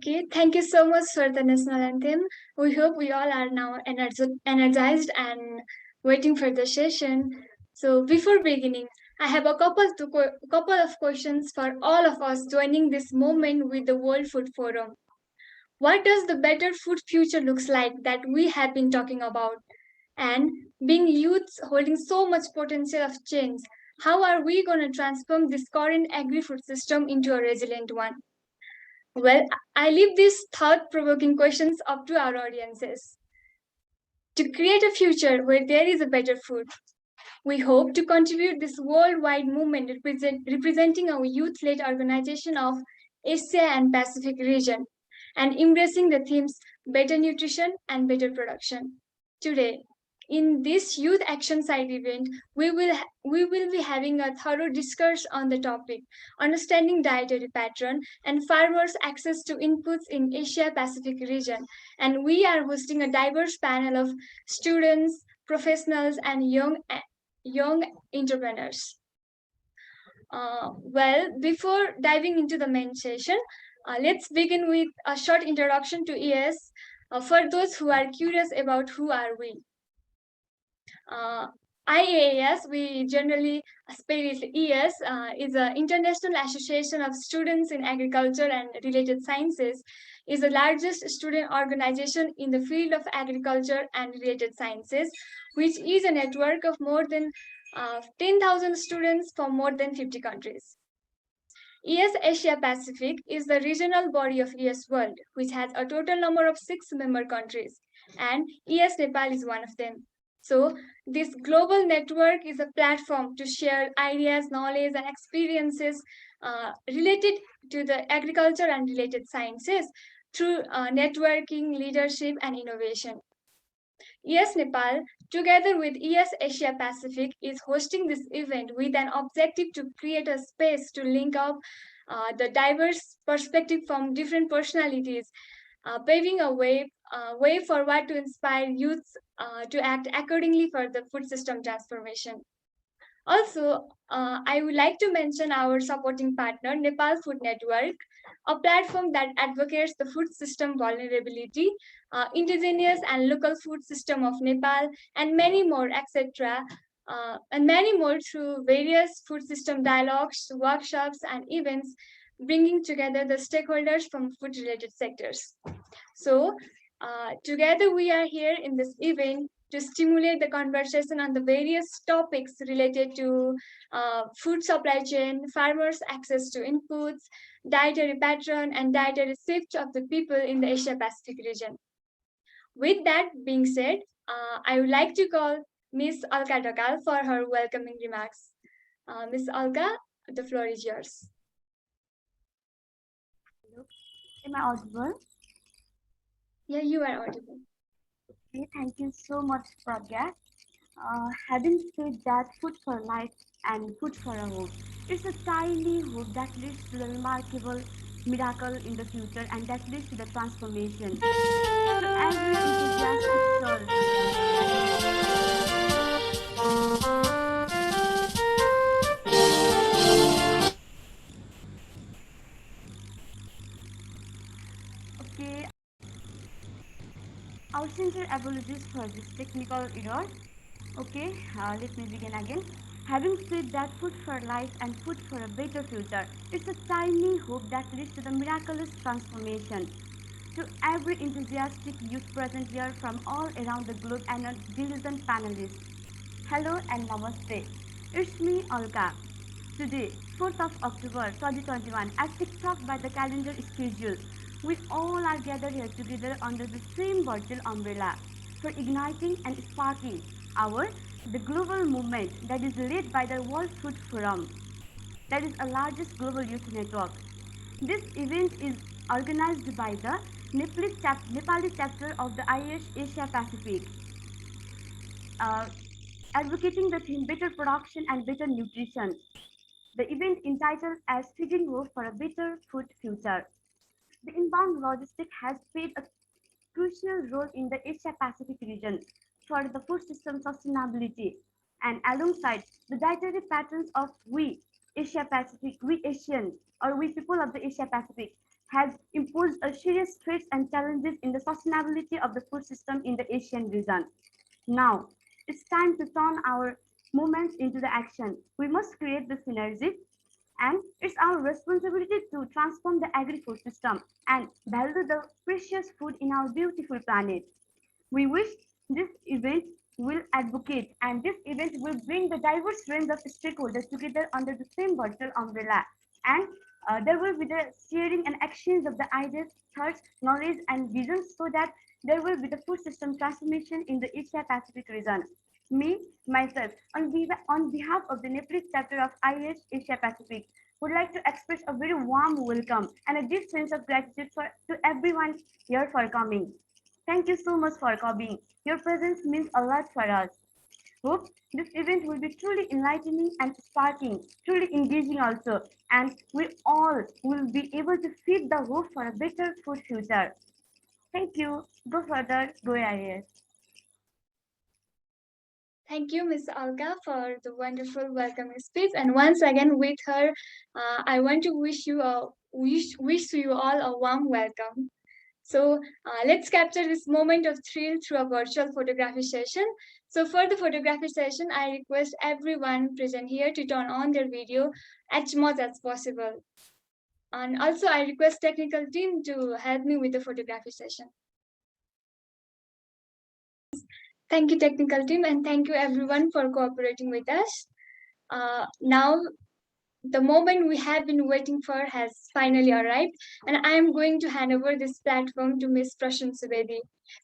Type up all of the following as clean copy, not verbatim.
Okay, thank you so much for the national anthem. We hope we all are now energized and waiting for the session. So, before beginning, I have a couple of questions for all of us joining this moment with the World Food Forum. What does the better food future looks like that we have been talking about? And being youths holding so much potential of change, how are we going to transform this current agri-food system into a resilient one? Well, I leave these thought provoking questions up to our audiences. To create a future where there is a better food, we hope to contribute this worldwide movement representing our youth led organization of Asia and Pacific region and embracing the themes better nutrition and better production. Today, in this Youth Action Site event, we will be having a thorough discourse on the topic, understanding dietary pattern and farmers' access to inputs in Asia Pacific region. And we are hosting a diverse panel of students, professionals, and young entrepreneurs. Before diving into the main session, let's begin with a short introduction to ES for those who are curious about who are we. Uh, IAAS, we generally spell it ES, is an International Association of Students in Agriculture and Related Sciences, is the largest student organization in the field of agriculture and related sciences, which is a network of more than 10,000 students from more than 50 countries. ES Asia Pacific is the regional body of ES World, which has a total number of 6 member countries, and ES Nepal is one of them. So, this global network is a platform to share ideas, knowledge, and experiences related to the agriculture and related sciences through networking, leadership, and innovation. ES Nepal, together with ES Asia Pacific, is hosting this event with an objective to create a space to link up the diverse perspective from different personalities, paving a way forward to inspire youths to act accordingly for the food system transformation. Also, I would like to mention our supporting partner, Nepal Food Network, a platform that advocates the food system vulnerability, indigenous and local food system of Nepal, and many more, etc. And many more through various food system dialogues, workshops, and events, bringing together the stakeholders from food-related sectors. So, together we are here in this event to stimulate the conversation on the various topics related to food supply chain, farmers' access to inputs, dietary pattern, and dietary shift of the people in the Asia Pacific region. With that being said, I would like to call Ms. Alka Dakal for her welcoming remarks. Ms. Alka, the floor is yours. Am I audible? Yeah, you are audible. Okay, thank you so much, Pragya. Having said that, food for life and food for a hope. It's a tiny hope that leads to the remarkable miracle in the future and that leads to the transformation. To every enthusiastic soul. Okay, our sincere apologies for this technical error. Okay, let me begin again. Having said that, food for life and food for a better future, it's a tiny hope that leads to the miraculous transformation. To every enthusiastic youth present here from all around the globe and our diligent panelists, hello and namaste. It's me, Olga. Today, 4th of October 2021, as TikTok by the calendar schedule, we all are gathered here together under the same virtual umbrella for igniting and sparking our the global movement that is led by the World Food Forum, that is the largest global youth network. This event is organized by the Nepali chapter of the IS Asia Pacific, uh, advocating the theme better production and better nutrition. The event entitled as Feeding Hope for a Better Food Future. The inbound logistics has played a crucial role in the Asia Pacific region for the food system sustainability, and alongside the dietary patterns of we Asia Pacific, we Asian or we people of the Asia Pacific has pose a serious threats and challenges in the sustainability of the food system in the Asian region. Now, it's time to turn our movements into the action. We must create the synergy, and it's our responsibility to transform the agri-food system and value the precious food in our beautiful planet. We wish this event will advocate, and this event will bring the diverse range of stakeholders together under the same virtual umbrella. And there will be the sharing and exchange of the ideas, thoughts, knowledge, and visions so that there will be the food system transformation in the Asia Pacific region. Me, myself, on behalf of the Nepalese chapter of IAS Asia Pacific, would like to express a very warm welcome and a deep sense of gratitude to everyone here for coming. Thank you so much for coming. Your presence means a lot for us. Hope this event will be truly enlightening and sparking, truly engaging also, and we all will be able to feed the hope for a better food future. Thank you. Go further. Go ahead. Thank you, Ms. Alka, for the wonderful welcoming speech. And once again, with her, I want to wish you all a warm welcome. So let's capture this moment of thrill through a virtual photography session. So for the photography session, I request everyone present here to turn on their video as much as possible. And also I request technical team to help me with the photography session. Thank you, technical team, and thank you everyone for cooperating with us. Now the moment we have been waiting for has finally arrived, and I am going to hand over this platform to Ms. Prashan Subedi.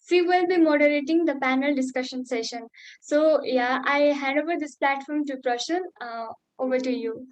She will be moderating the panel discussion session. So, yeah, I hand over this platform to Prashan. Over to you.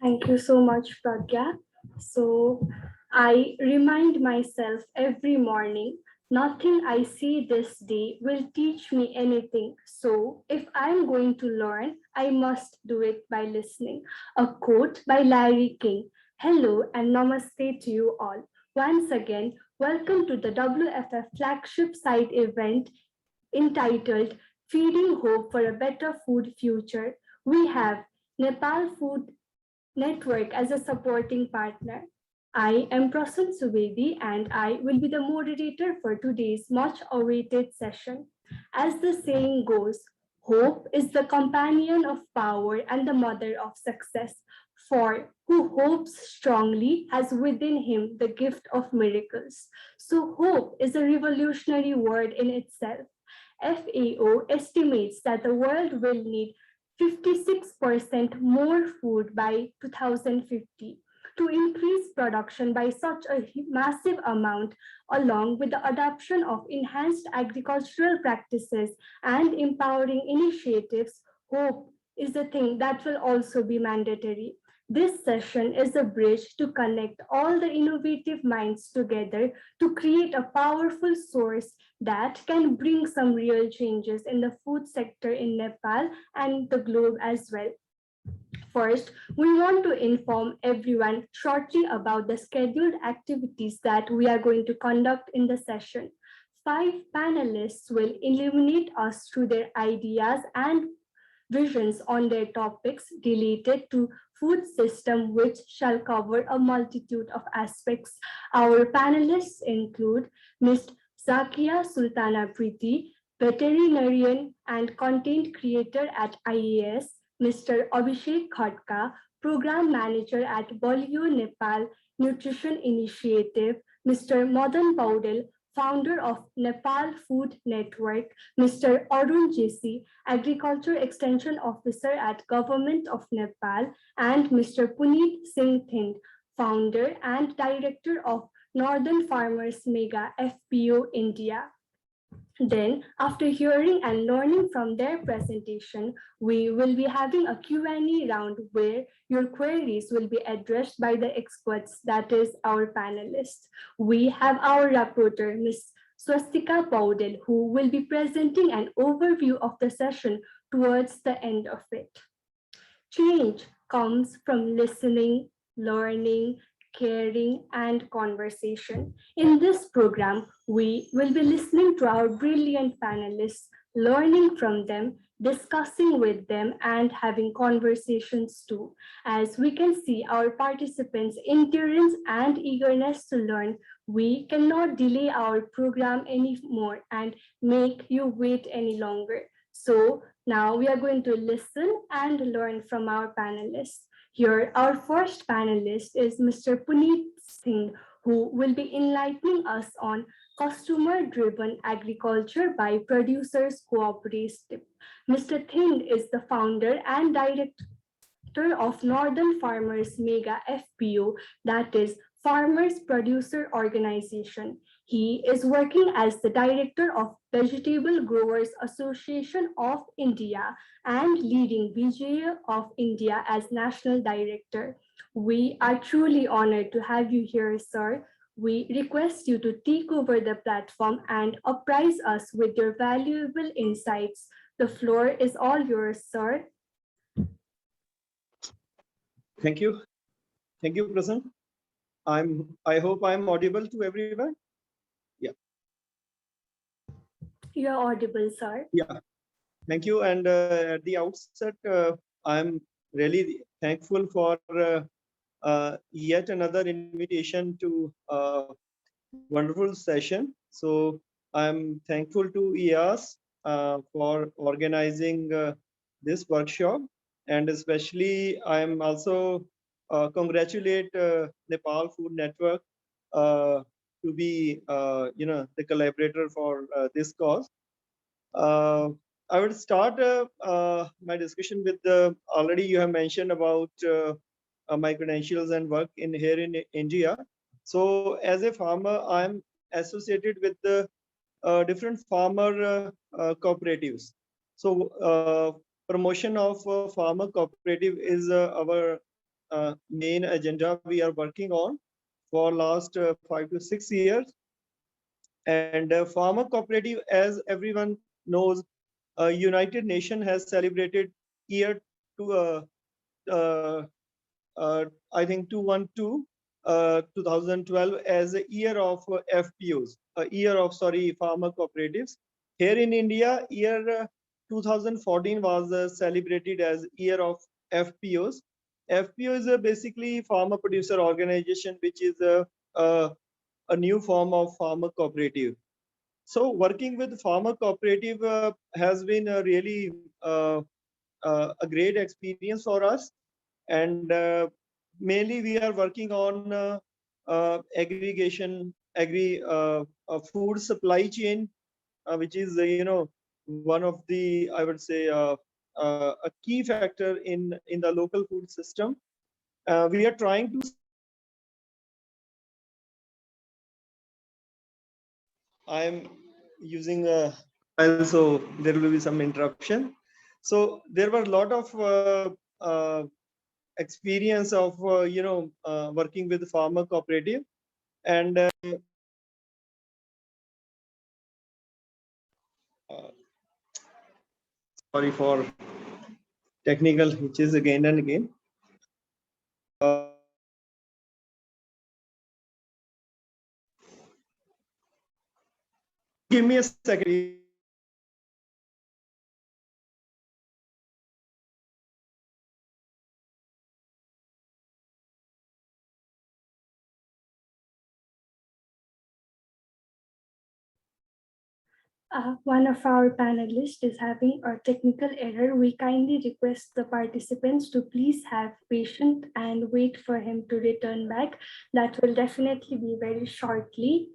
Thank you so much, Pragya. So, I remind myself every morning nothing I see this day will teach me anything. So, if I'm going to learn, I must do it by listening. A quote by Larry King. Hello and namaste to you all. Once again, welcome to the WFF flagship site event entitled Feeding Hope for a Better Food Future. We have Nepal Food Network as a supporting partner. I am Prasan Subedi and I will be the moderator for today's much awaited session. As the saying goes, hope is the companion of power and the mother of success. For who hopes strongly has within him the gift of miracles. So, hope is a revolutionary word in itself. FAO estimates that the world will need 56% more food by 2050. To increase production by such a massive amount, along with the adoption of enhanced agricultural practices and empowering initiatives, hope is a thing that will also be mandatory. This session is a bridge to connect all the innovative minds together to create a powerful source that can bring some real changes in the food sector in Nepal and the globe as well. First, we want to inform everyone shortly about the scheduled activities that we are going to conduct in the session. 5 panelists will illuminate us through their ideas and visions on their topics related to food system, which shall cover a multitude of aspects. Our panelists include Ms. Zakia Sultana Priti, veterinarian and content creator at IAS, Mr. Abhishek Khatka, program manager at Bolio Nepal Nutrition Initiative, Mr. Madan Paudel, founder of Nepal Food Network, Mr. Arun Jesi, Agriculture Extension Officer at Government of Nepal, and Mr. Puneet Singh Thind, founder and director of Northern Farmers Mega FPO India. Then, after hearing and learning from their presentation, we will be having a Q&A round where your queries will be addressed by the experts, that is our panelists. We have our rapporteur, Ms. Swastika Paudel, who will be presenting an overview of the session towards the end of it. Change comes from listening, learning, caring, and conversation. In this program, we will be listening to our brilliant panelists, learning from them, discussing with them, and having conversations too. As we can see, our participants' endurance and eagerness to learn, we cannot delay our program anymore and make you wait any longer. So now we are going to listen and learn from our panelists. Here, our first panelist is Mr. Puneet Singh, who will be enlightening us on customer-driven agriculture by producers cooperative. Mr. Thind is the founder and director of Northern Farmers Mega FPO, that is Farmers Producer Organization. He is working as the director of Vegetable Growers Association of India and leading BJA of India as national director. We are truly honored to have you here, sir. We request you to take over the platform and apprise us with your valuable insights. The floor is all yours, sir. Thank you. Thank you, Prasan. I hope I'm audible to everyone. Yeah. You're audible, sir. Yeah. Thank you. And at the outset, I'm really thankful for yet another invitation to wonderful session. So I'm thankful to EAS for organizing this workshop, and especially I'm also congratulate Nepal Food Network to be the collaborator for this cause. I would start my discussion with already you have mentioned about my credentials and work in here in India. So as a farmer, I'm associated with the different farmer cooperatives. So promotion of farmer cooperative is our main agenda we are working on for last 5 to 6 years. And farmer cooperative, as everyone knows, United Nations has celebrated year to I think 2012 as a year of FPOs, a year of farmer cooperatives. Here in India, year 2014 was celebrated as year of FPOs. FPO is basically farmer producer organization, which is a new form of farmer cooperative. So working with farmer cooperative has been a really a great experience for us. And mainly we are working on aggregation, food supply chain, which is one of the, I would say, a key factor in the local food system. We are trying to. I'm using so there will be some interruption. So there were a lot of experience of working with farmer cooperative, and sorry for technical hitches again and again. Give me a second. One of our panelists is having a technical error. We kindly request the participants to please have patience and wait for him to return back. That will definitely be very shortly.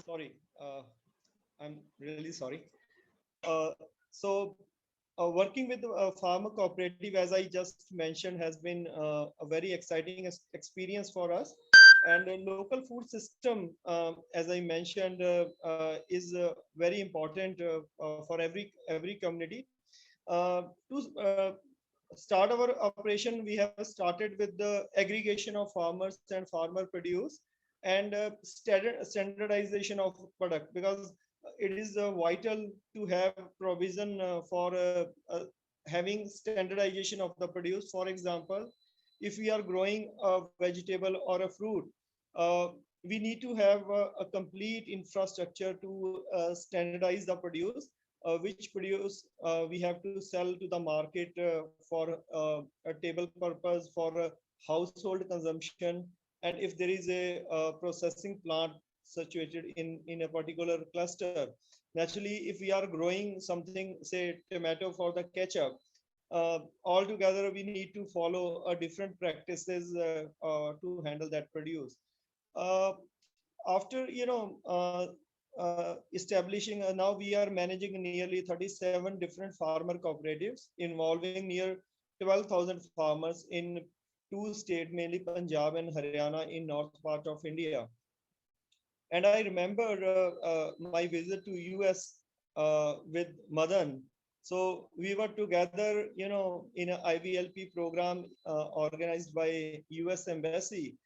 Sorry, I'm really sorry. So working with farmer cooperative, as I just mentioned, has been a very exciting experience for us. And the local food system, as I mentioned, is very important for every community. To start our operation, we have started with the aggregation of farmers and farmer produce, and standardization of product, because it is vital to have provision for having standardization of the produce. For example, if we are growing a vegetable or a fruit, we need to have a complete infrastructure to standardize the produce, which produce we have to sell to the market for a table purpose, for household consumption, and if there is a processing plant situated in a particular cluster. Naturally, if we are growing something, say tomato for the ketchup, altogether we need to follow different practices to handle that produce. Uh, After establishing, now we are managing nearly 37 different farmer cooperatives involving near 12,000 farmers in two states, mainly Punjab and Haryana in north part of India. And I remember my visit to US with Madan. So we were together, in an IVLP program organized by US Embassy,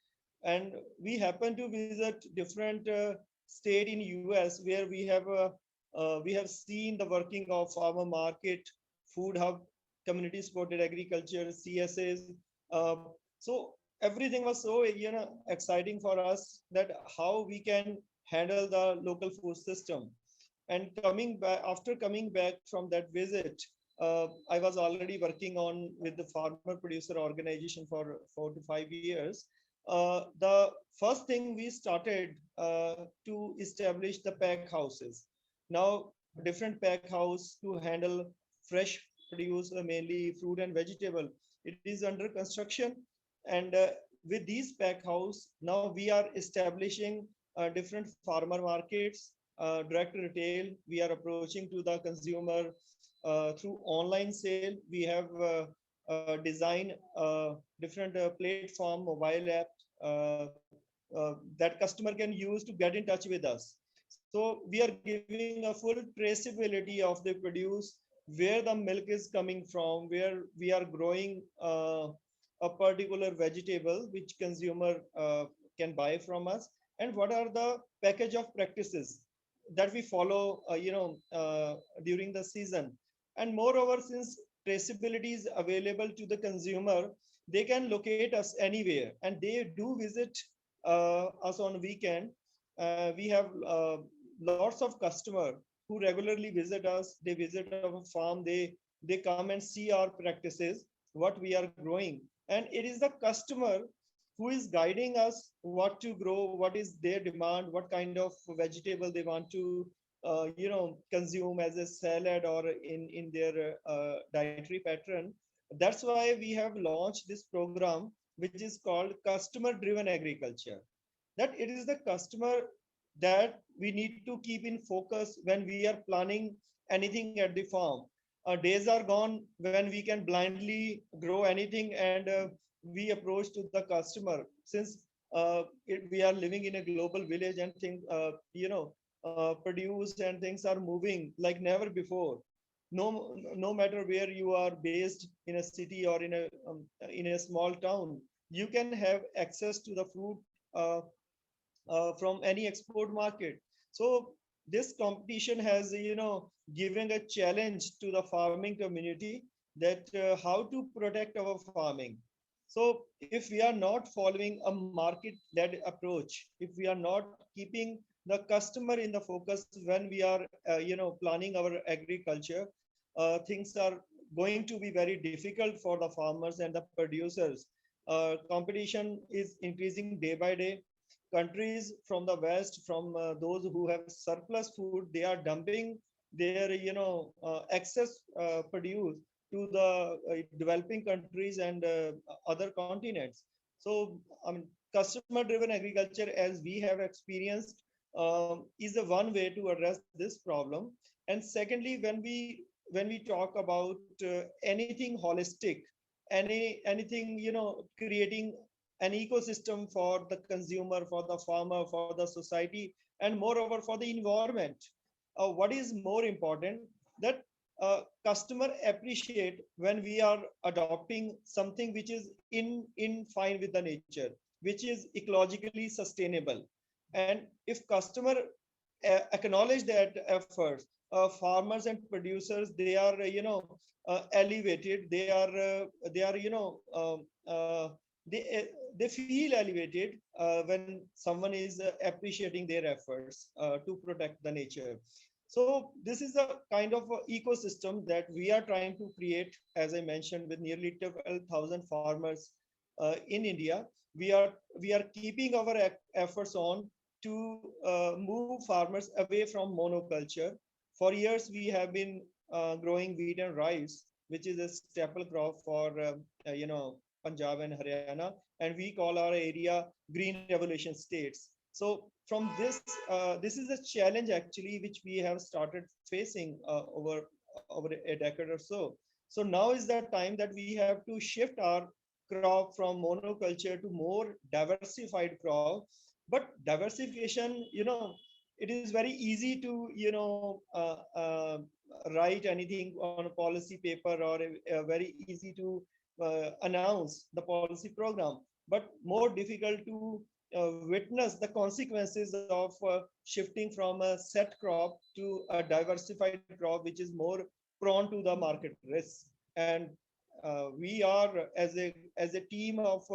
and we happened to visit different state in US where we have seen the working of farmer market, food hub, community supported agriculture, CSAs. Uh, so everything was so exciting for us, that how we can handle the local food system. And coming back, after coming back from that visit, I was already working on with the farmer producer organization for 4 to 5 years. The first thing we started to establish the pack houses. Now, different pack house to handle fresh produce, mainly fruit and vegetable. It is under construction, and with these pack house, now we are establishing different farmer markets, direct retail. We are approaching to the consumer through online sale. We have designed different platform, mobile app that customer can use to get in touch with us. So we are giving a full traceability of the produce, where the milk is coming from, where we are growing a particular vegetable which consumer can buy from us, and what are the package of practices that we follow during the season. And moreover, since traceability is available to the consumer, they can locate us anywhere, and they do visit us on weekend. We have lots of customer who regularly visit us. They visit our farm, they come and see our practices, what we are growing, and it is the customer who is guiding us what to grow, what is their demand, what kind of vegetable they want to consume as a salad or in their dietary pattern. That's why we have launched this program, which is called customer driven agriculture. That it is the customer that we need to keep in focus when we are planning anything at the farm. Days are gone when we can blindly grow anything, and we approach to the customer, since we are living in a global village, and things produce and things are moving like never before. No matter where you are based, in a city or in a small town, you can have access to the fruit from any export market. So this competition has given a challenge to the farming community, that how to protect our farming. So if we are not following a market led approach, if we are not keeping the customer in the focus when we are planning our agriculture, things are going to be very difficult for the farmers and the producers. Competition is increasing day by day. Countries from the west, from those who have surplus food, they are dumping their excess produce to the developing countries and other continents. So customer driven agriculture, as we have experienced, is the one way to address this problem. And secondly, when we talk about anything holistic, anything creating an ecosystem for the consumer, for the farmer, for the society, and moreover for the environment, what is more important, that customer appreciate when we are adopting something which is in fine with the nature, which is ecologically sustainable. And if customer acknowledge that effort, farmers and producers, they are elevated, they are they feel elevated when someone is appreciating their efforts to protect the nature. So this is a kind of a ecosystem that we are trying to create, as I mentioned, with nearly 12,000 farmers in India. We are keeping our efforts on to move farmers away from monoculture. For years, we have been growing wheat and rice, which is a staple crop for Punjab and Haryana, and we call our area green revolution states. So from this is a challenge actually which we have started facing over a decade or so. So now is the time that we have to shift our crop from monoculture to more diversified crop. But diversification, it is very easy to write anything on a policy paper, or very easy to announce the policy program, but more difficult to witness the consequences of shifting from a set crop to a diversified crop, which is more prone to the market risk. And we are, as a team of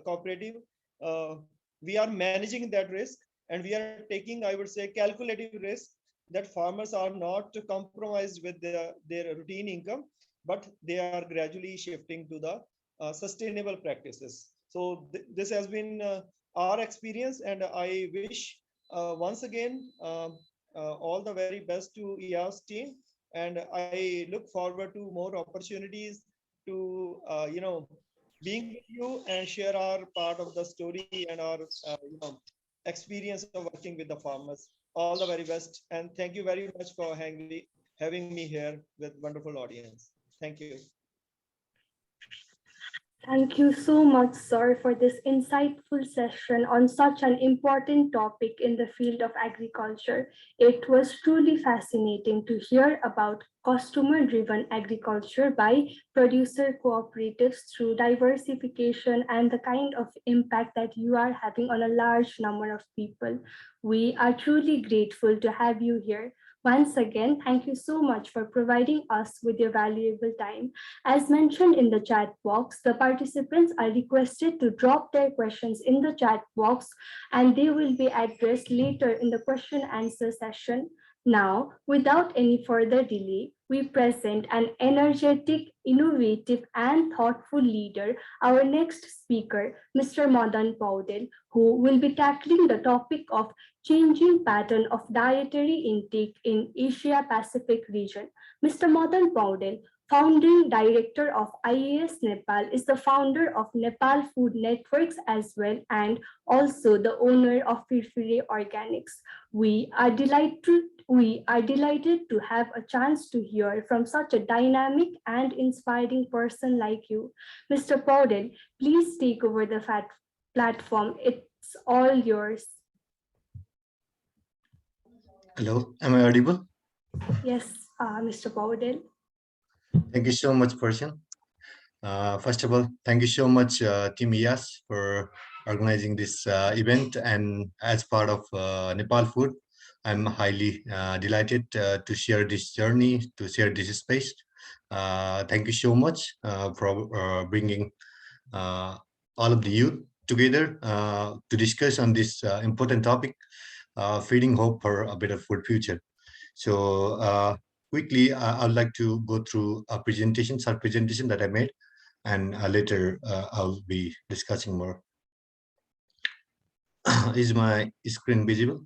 cooperative, uh, we are managing that risk, and we are taking, I would say, calculative risk, that farmers are not compromised with their routine income, but they are gradually shifting to the sustainable practices. So this has been our experience, and I wish once again all the very best to EA's team, and I look forward to more opportunities to being with you and share our part of the story and our experience of working with the farmers. All the very best, and thank you very much for having me here with wonderful audience. Thank you. Thank you so much, sir, for this insightful session on such an important topic in the field of agriculture. It was truly fascinating to hear about customer-driven agriculture by producer cooperatives through diversification and the kind of impact that you are having on a large number of people. We are truly grateful to have you here. Once again, thank you so much for providing us with your valuable time. As mentioned in the chat box, the participants are requested to drop their questions in the chat box, and they will be addressed later in the question answer session. Now, without any further delay, we present an energetic, innovative, and thoughtful leader, our next speaker, Mr. Madan Paudel, who will be tackling the topic of changing pattern of dietary intake in Asia Pacific region. Mr. Madan Paudel, founding director of IAS Nepal, is the founder of Nepal Food Networks as well, and also the owner of Firfire Organics. We are delighted to have a chance to hear from such a dynamic and inspiring person like you. Mr. Paudel, please take over the platform. It's all yours. Hello, am I audible? Yes, Mr. Paudel. Thank you so much, Persian. First of all, thank you so much, Team IAS, for organizing this event. And as part of Nepal Food, I'm highly delighted to share this journey, to share this space. Thank you so much for bringing all of the youth together to discuss on this important topic, feeding hope for a better food future. So quickly, I would like to go through a presentation, short presentation that I made, and later I'll be discussing more. Is my screen visible?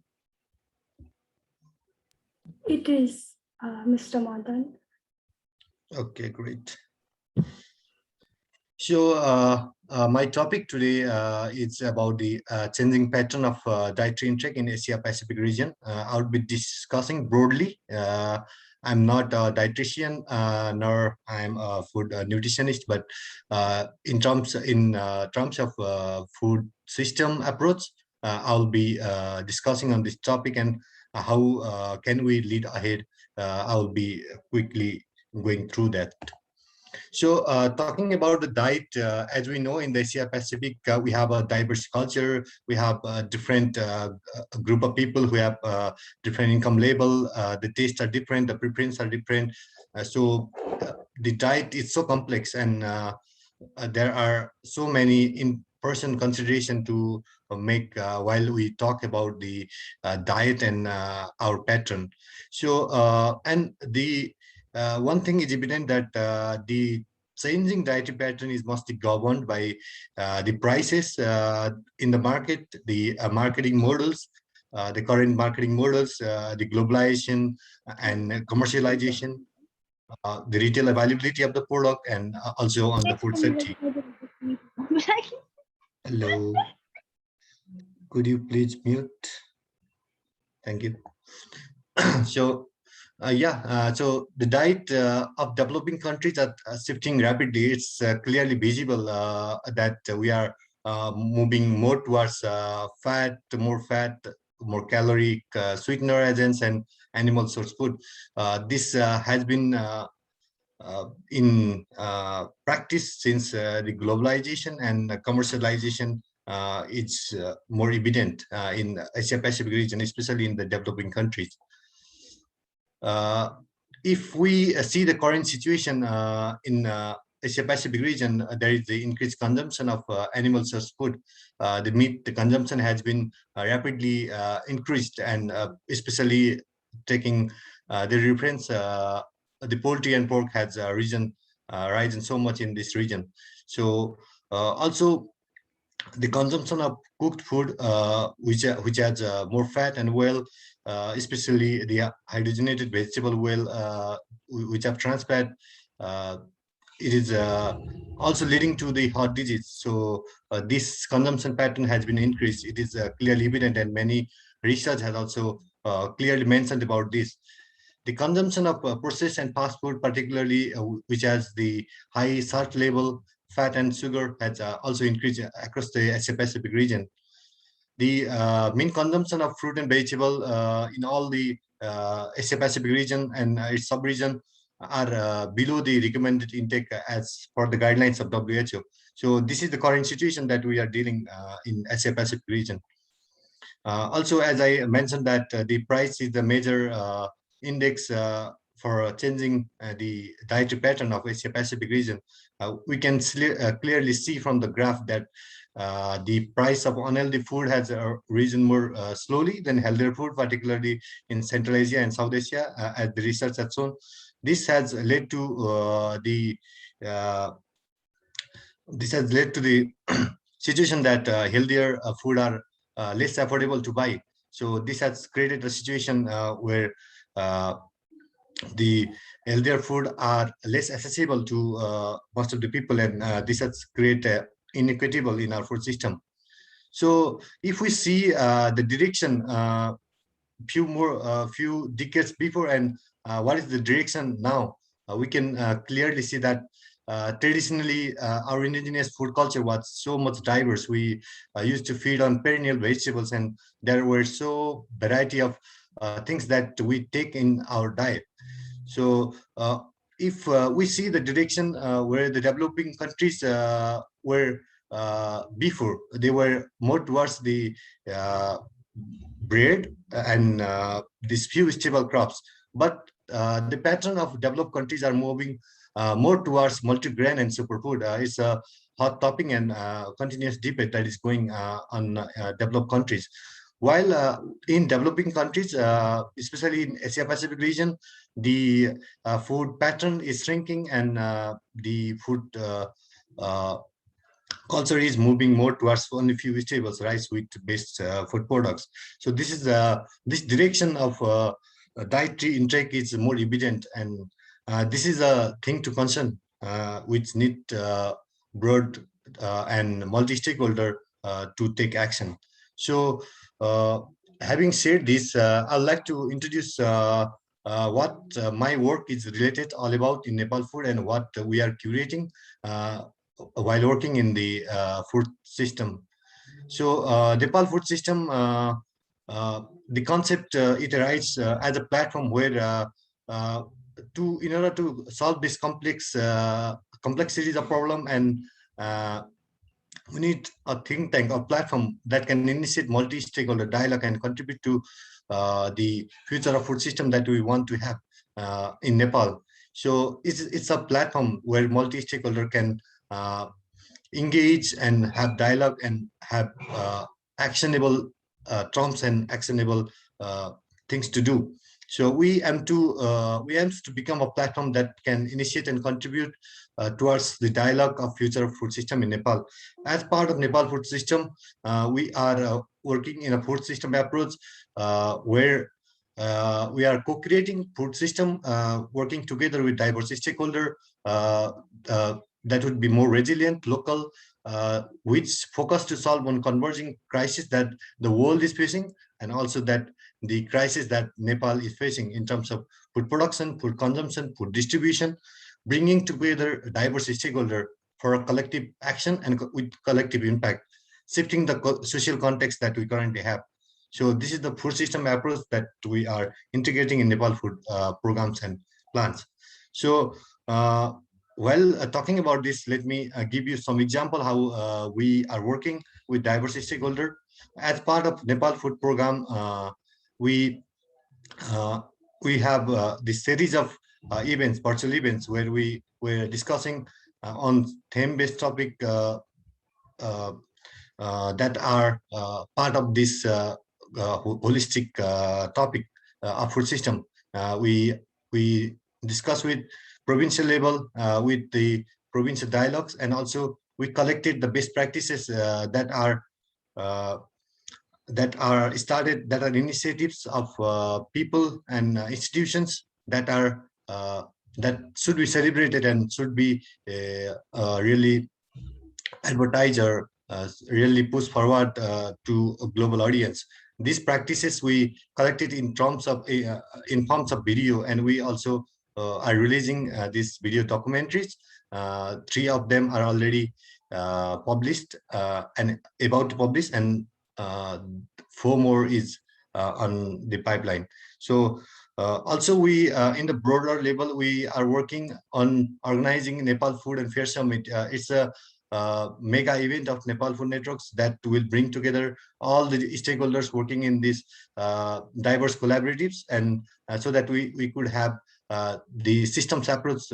It is, Mr. Madan. Okay, great. So my topic today is about the changing pattern of dietary intake in Asia Pacific region. I'll be discussing broadly. I'm not a dietitian nor I'm a food nutritionist, but in terms of food system approach, I'll be discussing on this topic and how can we lead ahead. I'll be quickly going through that. So talking about the diet, as we know in the Asia Pacific, we have a diverse culture. We have a different group of people who have different income level. The tastes are different. The preferences are different. So the diet is so complex, and there are so many in-person consideration to make while we talk about the diet and our pattern. So and the one thing is evident that the changing dietary pattern is mostly governed by the prices in the market, the marketing models, the current marketing models, the globalization and commercialization, the retail availability of the product, and also on the food safety. Hello, could you please mute? Thank you. So, so the diet of developing countries are shifting rapidly. It's clearly visible that we are moving more towards fat, more caloric, sweetener agents, and animal source food. This has been in practice since the globalization and commercialization is more evident in Asia Pacific region, especially in the developing countries. If we see the current situation in Asia Pacific region, there is the increased consumption of animal source food. The meat consumption has been rapidly increased, and especially taking the reference, the poultry and pork has risen so much in this region. So also the consumption of cooked food, which has more fat and oil, especially the hydrogenated vegetable oil, which have trans fat, it is also leading to the heart disease. So this consumption pattern has been increased. It is clearly evident, and many research has also clearly mentioned about this. The consumption of processed and fast food, particularly which has the high salt level, fat and sugar, has also increased across the Asia Pacific region. The mean consumption of fruit and vegetable in all the Asia Pacific region and its sub-region are below the recommended intake as per the guidelines of WHO. So this is the current situation that we are dealing in Asia Pacific region. Also, as I mentioned, that the price is the major index for changing the dietary pattern of Asia Pacific region. We can clearly see from the graph that the price of unhealthy food has risen more slowly than healthier food, particularly in Central Asia and South Asia, as the research has shown. This has led to the situation that healthier food are less affordable to buy. So this has created a situation where the healthier food are less accessible to most of the people, and this has created inequitable in our food system. So if we see the direction few decades before and what is the direction now, we can clearly see that traditionally our indigenous food culture was so much diverse. We used to feed on perennial vegetables, and there were so variety of things that we take in our diet. So if we see the direction where the developing countries were before, they were more towards the bread and these few stable crops. But the pattern of developed countries are moving more towards multigrain and superfood. It's a hot topic and continuous debate that is going on developed countries. While in developing countries, especially in Asia Pacific region, the food pattern is shrinking, and the food culture is moving more towards only few vegetables, rice, wheat based food products. So this is this direction of dietary intake is more evident, and this is a thing to concern, which need broad and multi-stakeholder to take action. So having said this, I'd like to introduce what my work is related all about in Nepal food and what we are curating while working in the food system. So Nepal food system, the concept it arises as a platform where in order to solve this complexities of problem, and we need a think tank or platform that can initiate multi-stakeholder dialogue and contribute to the future of food system that we want to have in Nepal. So it's a platform where multi-stakeholder can engage and have dialogue and have actionable terms and actionable things to do. So we aim to become a platform that can initiate and contribute towards the dialogue of future of food system in Nepal. As part of Nepal food system, we are working in a food system approach where we are co-creating food system, working together with diverse stakeholder that would be more resilient, local, which focus to solve on converging crisis that the world is facing, and also that the crisis that Nepal is facing in terms of food production, food consumption, food distribution, bringing together diverse stakeholder for a collective action and with collective impact, shifting the social context that we currently have. So this is the food system approach that we are integrating in Nepal food programs and plans. So while talking about this, let me give you some example how we are working with diverse stakeholder. As part of Nepal food program, we we have this series of events, virtual events, where we were discussing on theme-based topic that are part of this holistic topic of food system. We discuss with provincial level with the provincial dialogues, and also we collected the best practices uh, that are started, that are initiatives of people and institutions that are that should be celebrated and should be really advertised or really push forward to a global audience. These practices we collected in forms of video, and we also are releasing these video documentaries. Three of them are already published and about to publish, and four more is on the pipeline. So also we in the broader level, we are working on organizing Nepal Food and Fair Summit. It's a mega event of Nepal Food Networks that will bring together all the stakeholders working in these diverse collaboratives, and so that we could have the systems approach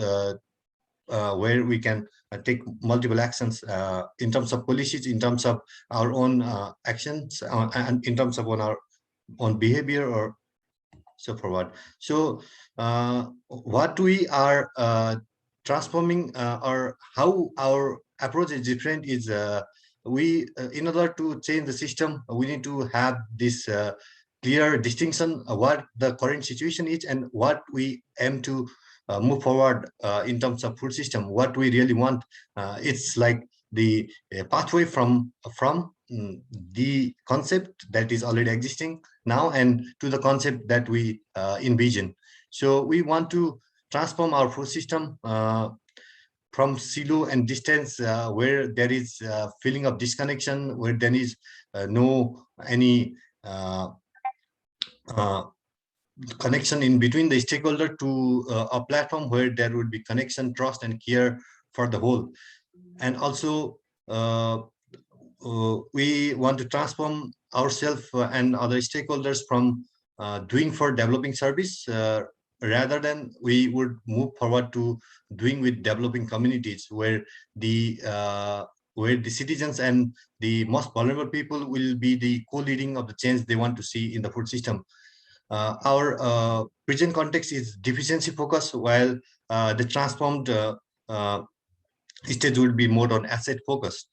where we can take multiple actions in terms of policies, in terms of our own actions, and in terms of on our own behavior or so forward. So what we are transforming or how our approach is different is we in order to change the system, we need to have this clear distinction of what the current situation is and what we aim to move forward in terms of food system, what we really want. It's like the pathway from the concept that is already existing now and to the concept that we envision. So we want to transform our food system from silo and distance, where there is a feeling of disconnection, where there is no any connection in between the stakeholder, to a platform where there would be connection, trust, and care for the whole. And also we want to transform ourselves and other stakeholders from doing for developing service, rather than we would move forward to doing with developing communities, where the citizens and the most vulnerable people will be the co-leading of the change they want to see in the food system. Our present context is deficiency focused, while the transformed stage will be more on asset focused.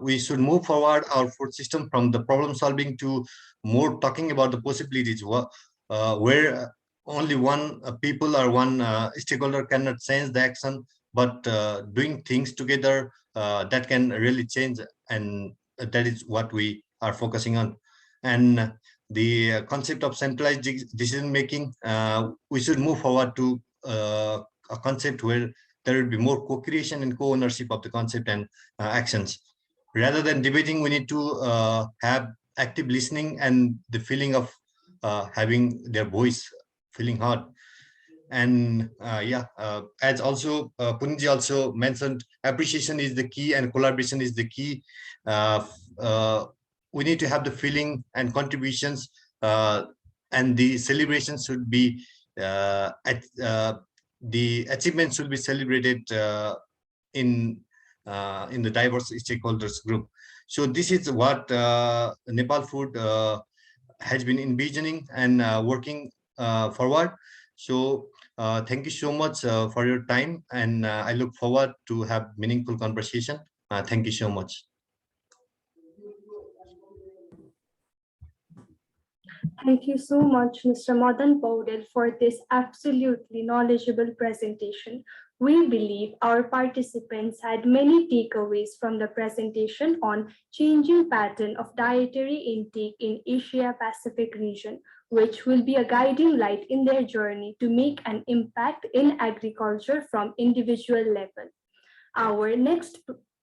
We should move forward our food system from the problem solving to more talking about the possibilities, where only one people or one stakeholder cannot change the action, but doing things together that can really change, and that is what we are focusing on. And the concept of centralized decision making, we should move forward to a concept where there will be more co-creation and co-ownership of the concept and actions. Rather than debating, we need to have active listening and the feeling of having their voice feeling heard. And as also Punji also mentioned, appreciation is the key and collaboration is the key. We need to have the feeling and contributions, and the celebration should be the achievements should be celebrated in in the diverse stakeholders group. So this is what Nepal Food has been envisioning and working forward. So thank you so much for your time, and I look forward to have meaningful conversation. Thank you so much. Thank you so much, Mr. Madan Paudel, for this absolutely knowledgeable presentation. We believe our participants had many takeaways from the presentation on changing pattern of dietary intake in Asia Pacific region, which will be a guiding light in their journey to make an impact in agriculture from individual level. Our next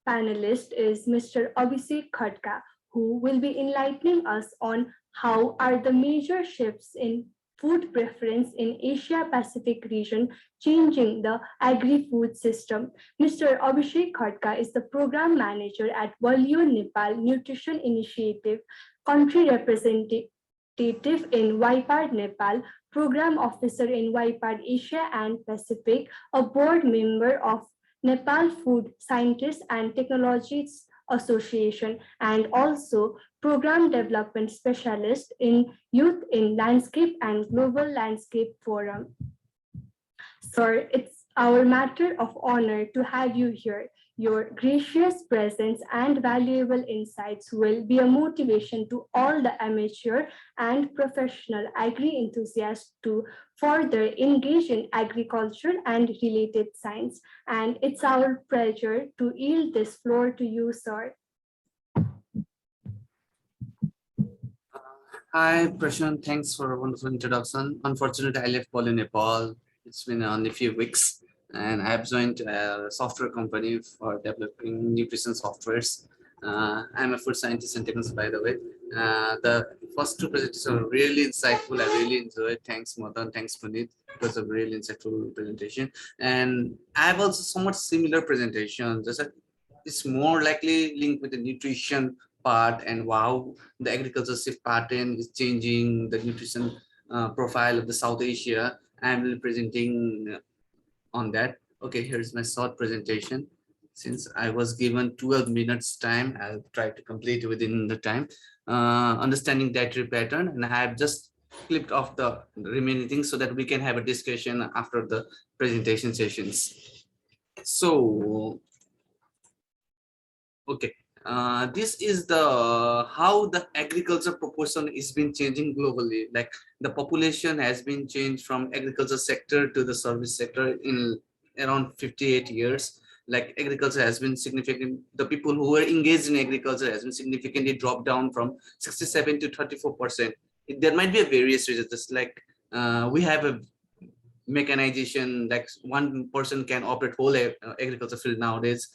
panelist is Mr. Abhishek Khadka, who will be enlightening us on how are the major shifts in food preference in Asia Pacific region changing the agri-food system. Mr. Abhishek Khadka is the program manager at Value Nepal Nutrition Initiative, country representative in YPAD Nepal, program officer in YPAD Asia and Pacific, a board member of Nepal Food Scientists and Technologies Association, and also Program Development Specialist in Youth in Landscape and Global Landscape Forum. Sir, it's our matter of honor to have you here. Your gracious presence and valuable insights will be a motivation to all the amateur and professional agri-enthusiasts to further engage in agriculture and related science. And it's our pleasure to yield this floor to you, sir. Hi, Prashant. Thanks for a wonderful introduction. Unfortunately, I left Value Nepal. It's been only a few weeks, and I have joined a software company for developing nutrition softwares. I'm a food scientist and technician, by the way. The first two presentations were really insightful. I really enjoyed. Thanks, Madan. Thanks, Puneet. It was a really insightful presentation. And I have also somewhat similar presentation. Just that it's more likely linked with the nutrition part and how the agriculture shift pattern is changing the nutrition profile of the South Asia. I'm really presenting on that. Okay, here's my short presentation. Since I was given 12 minutes time, I'll try to complete within the time. Understanding dietary pattern, and I have just clipped off the remaining things so that we can have a discussion after the presentation sessions. So, okay. This is the how the agriculture proportion is been changing globally. Like the population has been changed from agriculture sector to the service sector in around 58 years. Like agriculture has been significant. The people who were engaged in agriculture has been significantly dropped down from 67 to 34%. There might be a various reasons. Just like we have a mechanization, like one person can operate whole agriculture field nowadays.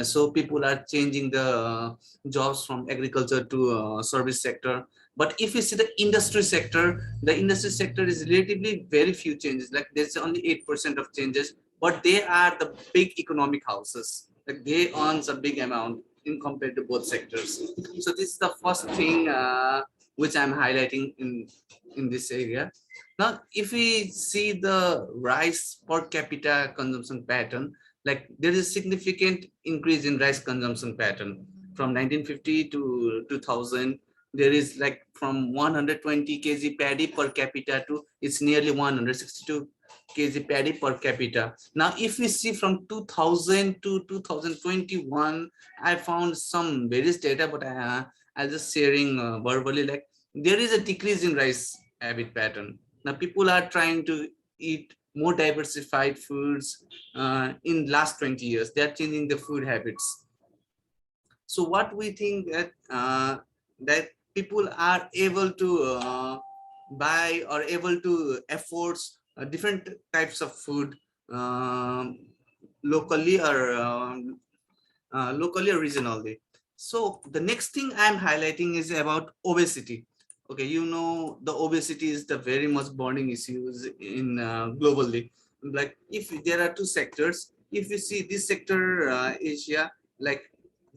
So people are changing the jobs from agriculture to service sector. But if you see the industry sector is relatively very few changes. Like there's only 8% of changes, but they are the big economic houses. Like they earn a big amount in compared to both sectors. So this is the first thing which I'm highlighting in this area. Now, if we see the rice per capita consumption pattern, like there is a significant increase in rice consumption pattern from 1950 to 2000. There is like from 120 kg paddy per capita to it's nearly 162 kg paddy per capita. Now, if we see from 2000 to 2021, I found some various data, but I'm just sharing verbally. Like there is a decrease in rice habit pattern. Now people are trying to eat more diversified foods in last 20 years. They are changing the food habits. So what we think that that people are able to buy or able to afford different types of food locally or regionally. So the next thing I'm highlighting is about obesity. Okay, you know the obesity is the very much burning issues in globally. Like if there are two sectors, if you see this sector, Asia, like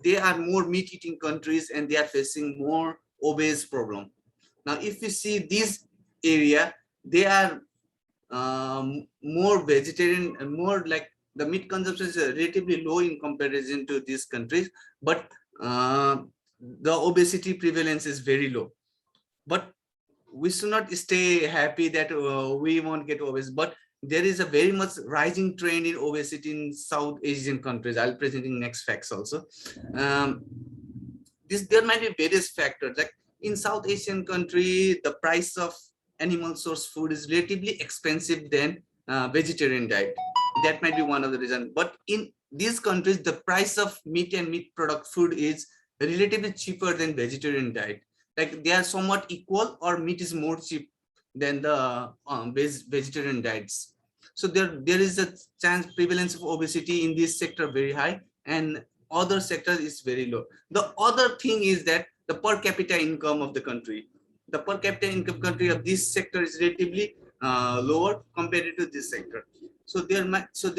they are more meat-eating countries and they are facing more obese problem. Now, if you see this area, they are more vegetarian and more like The meat consumption is relatively low in comparison to these countries, but the obesity prevalence is very low. But we should not stay happy that we won't get obese, but there is a very much rising trend in obesity in South Asian countries. I'll present in next facts also. There might be various factors, like in South Asian country, the price of animal source food is relatively expensive than vegetarian diet. That might be one of the reasons. But in these countries, the price of meat and meat product food is relatively cheaper than vegetarian diet. Like they are somewhat equal, or meat is more cheap than the vegetarian diets. So there is a chance prevalence of obesity in this sector very high, and other sectors is very low. The other thing is that the per capita income of the country, the per capita income country of this sector is relatively lower compared to this sector. So there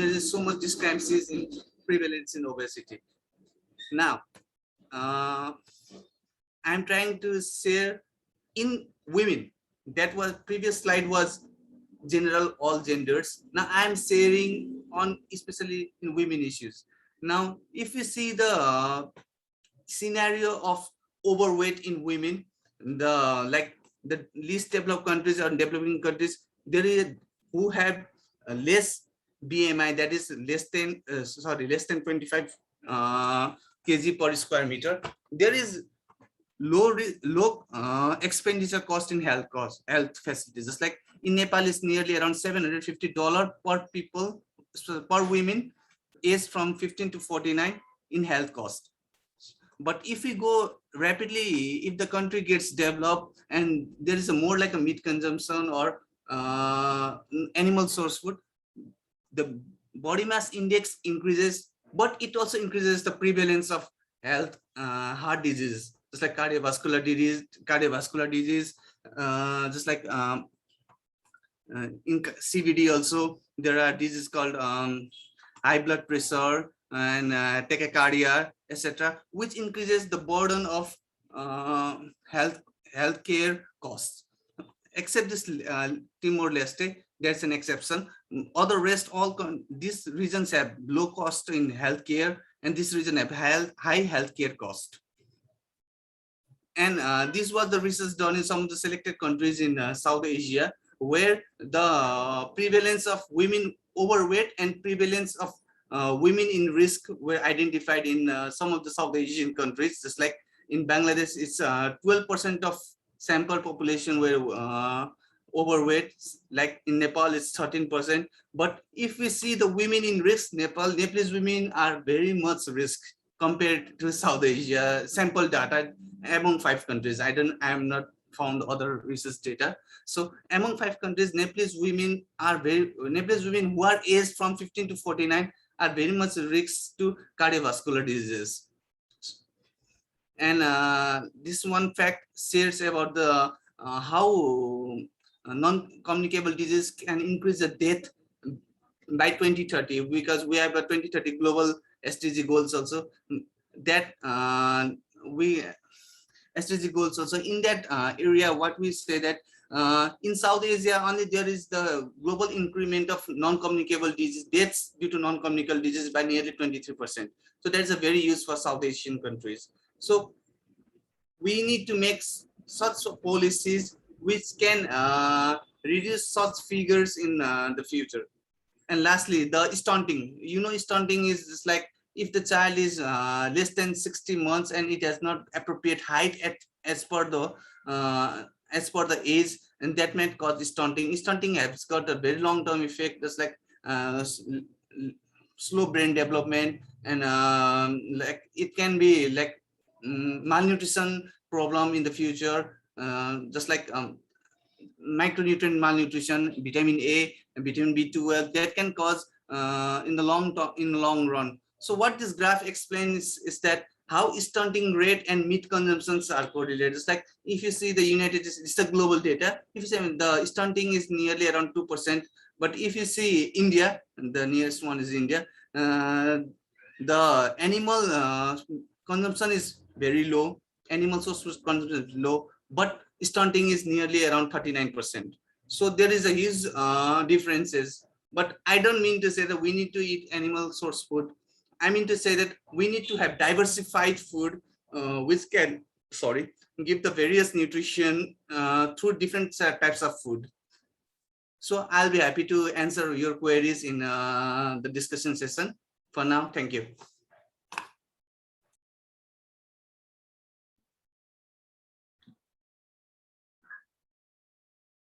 is so much discrepancies in prevalence in obesity. Now, I'm trying to share in women. That was previous slide was general all genders. Now I'm sharing on especially in women issues. Now, if you see the scenario of overweight in women, the least developed countries or developing countries, there is who have less BMI, that is less than 25 kg per square meter. There is low expenditure cost in health facilities. Just like in Nepal, is nearly around $750 per people per women aged from 15 to 49 in health cost. But if we go rapidly, if the country gets developed and there is a more like a meat consumption or animal source food, the body mass index increases, but it also increases the prevalence of health heart disease, just like cardiovascular disease, just like in CVD also there are diseases called high blood pressure and tachycardia, etc., which increases the burden of healthcare costs. Except this Timor-Leste, there's an exception. Other rest, these regions have low cost in healthcare, and this region have high healthcare cost. And this was the research done in some of the selected countries in South Asia, where the prevalence of women overweight and prevalence of women in risk were identified in some of the South Asian countries. Just like in Bangladesh, it's 12% of sample population were overweight. Like in Nepal, it's 13%. But if we see the women in risk, Nepalese women are very much risk compared to South Asia. Sample data among 5 countries. I am not found other research data. So among 5 countries, Nepalese women who are aged from 15 to 49 are very much risk to cardiovascular diseases. And this one fact shares about the how non-communicable disease can increase the death by 2030, because we have a 2030 global SDG goals also. That SDG goals also in that area, what we say that in South Asia only there is the global increment of non-communicable disease deaths due to non-communicable disease by nearly 23%. So that's a very use for South Asian countries. So we need to make such policies which can reduce such figures in the future. And lastly, the stunting. Stunting is just like if the child is less than 60 months and it has not appropriate height as per the age, and that might cause stunting. Stunting has got a very long-term effect, just like slow brain development, and like it can be like malnutrition problem in the future, just like micronutrient malnutrition, vitamin A and vitamin B12, that can cause in the long run. So what this graph explains is that how stunting rate and meat consumptions are correlated. It's like if you see the United States, it's the global data. If you say the stunting is nearly around 2%, but if you see India, the nearest one is India, the animal consumption is very low. Animal source food consumption is low, but stunting is nearly around 39%. So there is a huge differences. But I don't mean to say that we need to eat animal source food. I mean to say that we need to have diversified food, which can, sorry, give the various nutrition through different types of food. So I'll be happy to answer your queries in the discussion session. For now, thank you.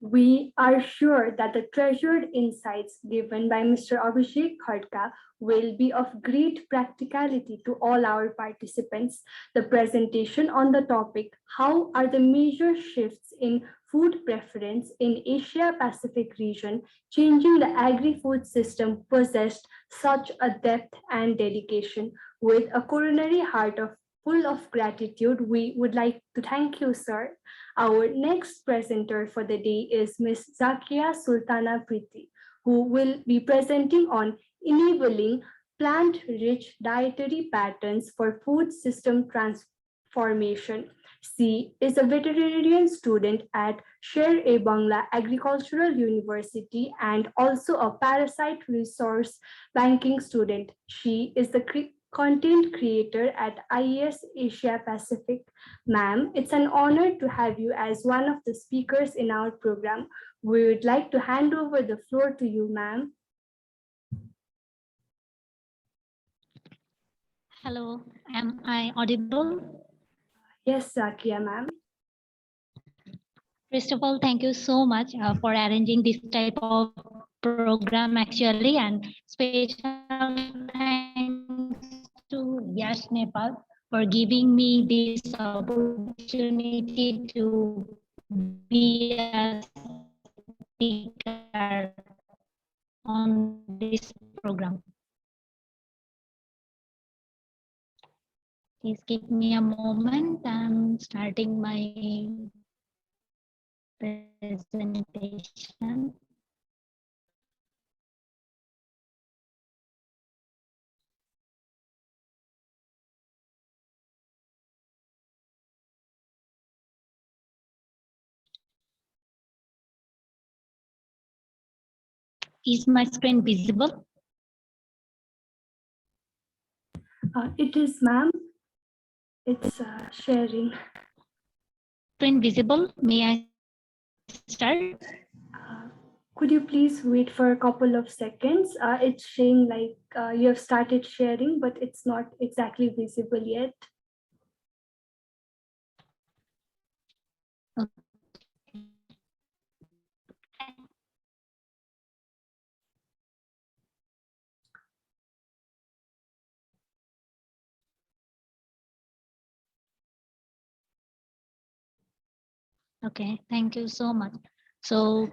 We are sure that the treasured insights given by Mr. Abhishek Khadka will be of great practicality to all our participants. The presentation on the topic, how are the major shifts in food preference in Asia Pacific region changing the agri-food system, possessed such a depth and dedication. With a coronary heart full of gratitude, we would like to thank you, sir. Our next presenter for the day is Ms. Zakia Sultana Priti, who will be presenting on enabling plant-rich dietary patterns for food system transformation. She is a veterinarian student at Sher-e-Bangla Agricultural University and also a parasite resource banking student. She is the content creator at IES Asia Pacific. Ma'am, it's an honor to have you as one of the speakers in our program. We would like to hand over the floor to you, ma'am. Hello, am I audible? Yes, Zakia, ma'am. First of all, thank you so much for arranging this type of program actually, and special thanks to Yash Nepal for giving me this opportunity to be a speaker on this program. Please give me a moment. I'm starting my presentation. Is my screen visible? It is, ma'am. It's sharing. Screen visible? May I start? Could you please wait for a couple of seconds? It's saying like you have started sharing, but it's not exactly visible yet. Okay, thank you so much. So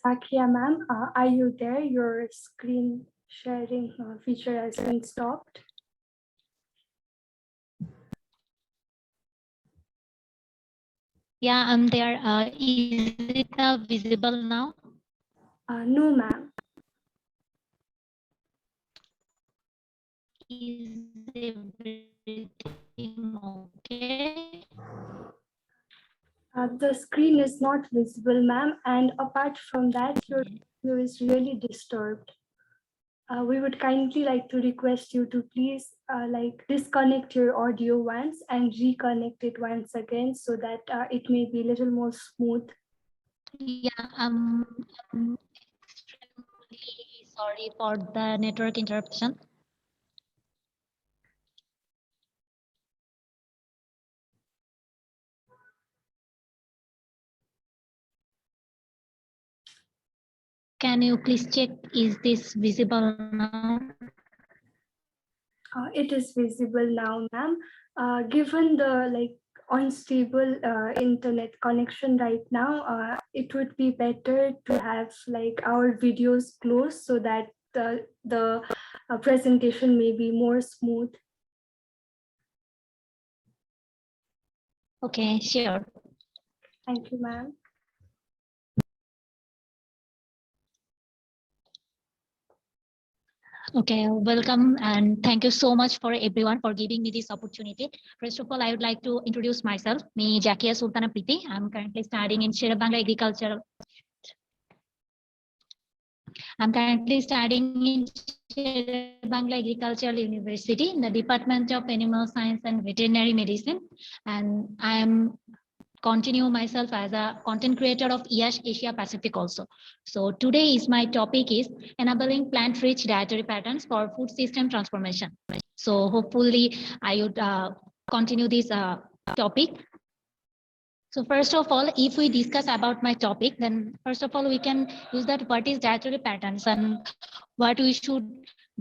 Sakia, ma'am, are you there? Your screen sharing feature has been stopped. yeah, I'm there. Is it visible now? No, ma'am. Is everything okay? The screen is not visible, ma'am. And apart from that, your view is really disturbed. We would kindly like to request you to please like disconnect your audio once and reconnect it once again so that it may be a little more smooth. Yeah, I'm extremely sorry for the network interruption. Can you please check, is this visible now? It is visible now, ma'am. Given the like unstable internet connection right now, it would be better to have like our videos closed so that the presentation may be more smooth. Okay, sure. Thank you, ma'am. Okay, welcome and thank you so much for everyone for giving me this opportunity. First of all, I would like to introduce myself. Me, Jakia Sultana Priti. I'm currently studying in Sherebangla Agricultural. I'm currently studying in Sherebangla Agricultural University in the Department of Animal Science and Veterinary Medicine, and I am continue myself as a content creator of IASH Asia Pacific also. So today is my topic is enabling plant-rich dietary patterns for food system transformation. So hopefully I would continue this topic. So first of all, if we discuss about my topic, then first of all, we can use that what is dietary patterns and what we should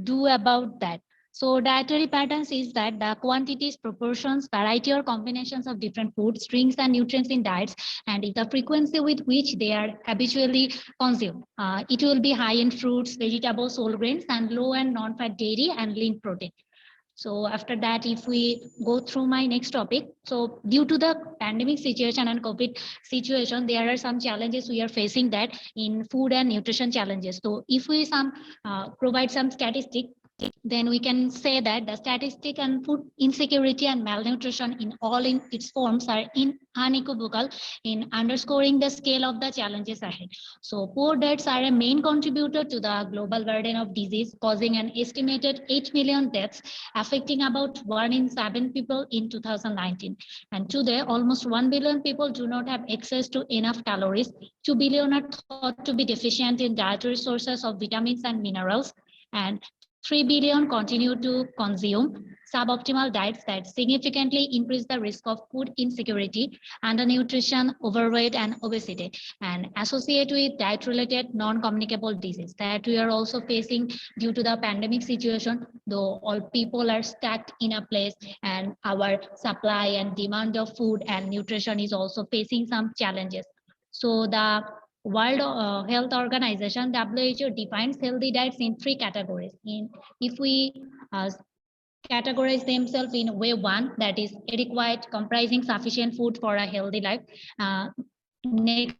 do about that. So dietary patterns is that the quantities, proportions, variety or combinations of different foods, strings and nutrients in diets, and the frequency with which they are habitually consumed. It will be high in fruits, vegetables, whole grains, and low and non-fat dairy and lean protein. So after that, if we go through my next topic, so due to the pandemic situation and COVID situation, there are some challenges we are facing that in food and nutrition challenges. So if we provide some statistic, then we can say that the statistic and food insecurity and malnutrition in all in its forms are unequivocal in underscoring the scale of the challenges ahead. So poor diets are a main contributor to the global burden of disease, causing an estimated 8 million deaths, affecting about 1 in 7 people in 2019. And today, almost 1 billion people do not have access to enough calories. 2 billion are thought to be deficient in dietary sources of vitamins and minerals, and 3 billion continue to consume suboptimal diets that significantly increase the risk of food insecurity, undernutrition, overweight, and obesity, and associate with diet-related non-communicable disease that we are also facing due to the pandemic situation, though all people are stuck in a place and our supply and demand of food and nutrition is also facing some challenges. So the World Health Organization (WHO) defines healthy diets in 3 categories. If we categorize themselves in way one, that is adequate, comprising sufficient food for a healthy life. Next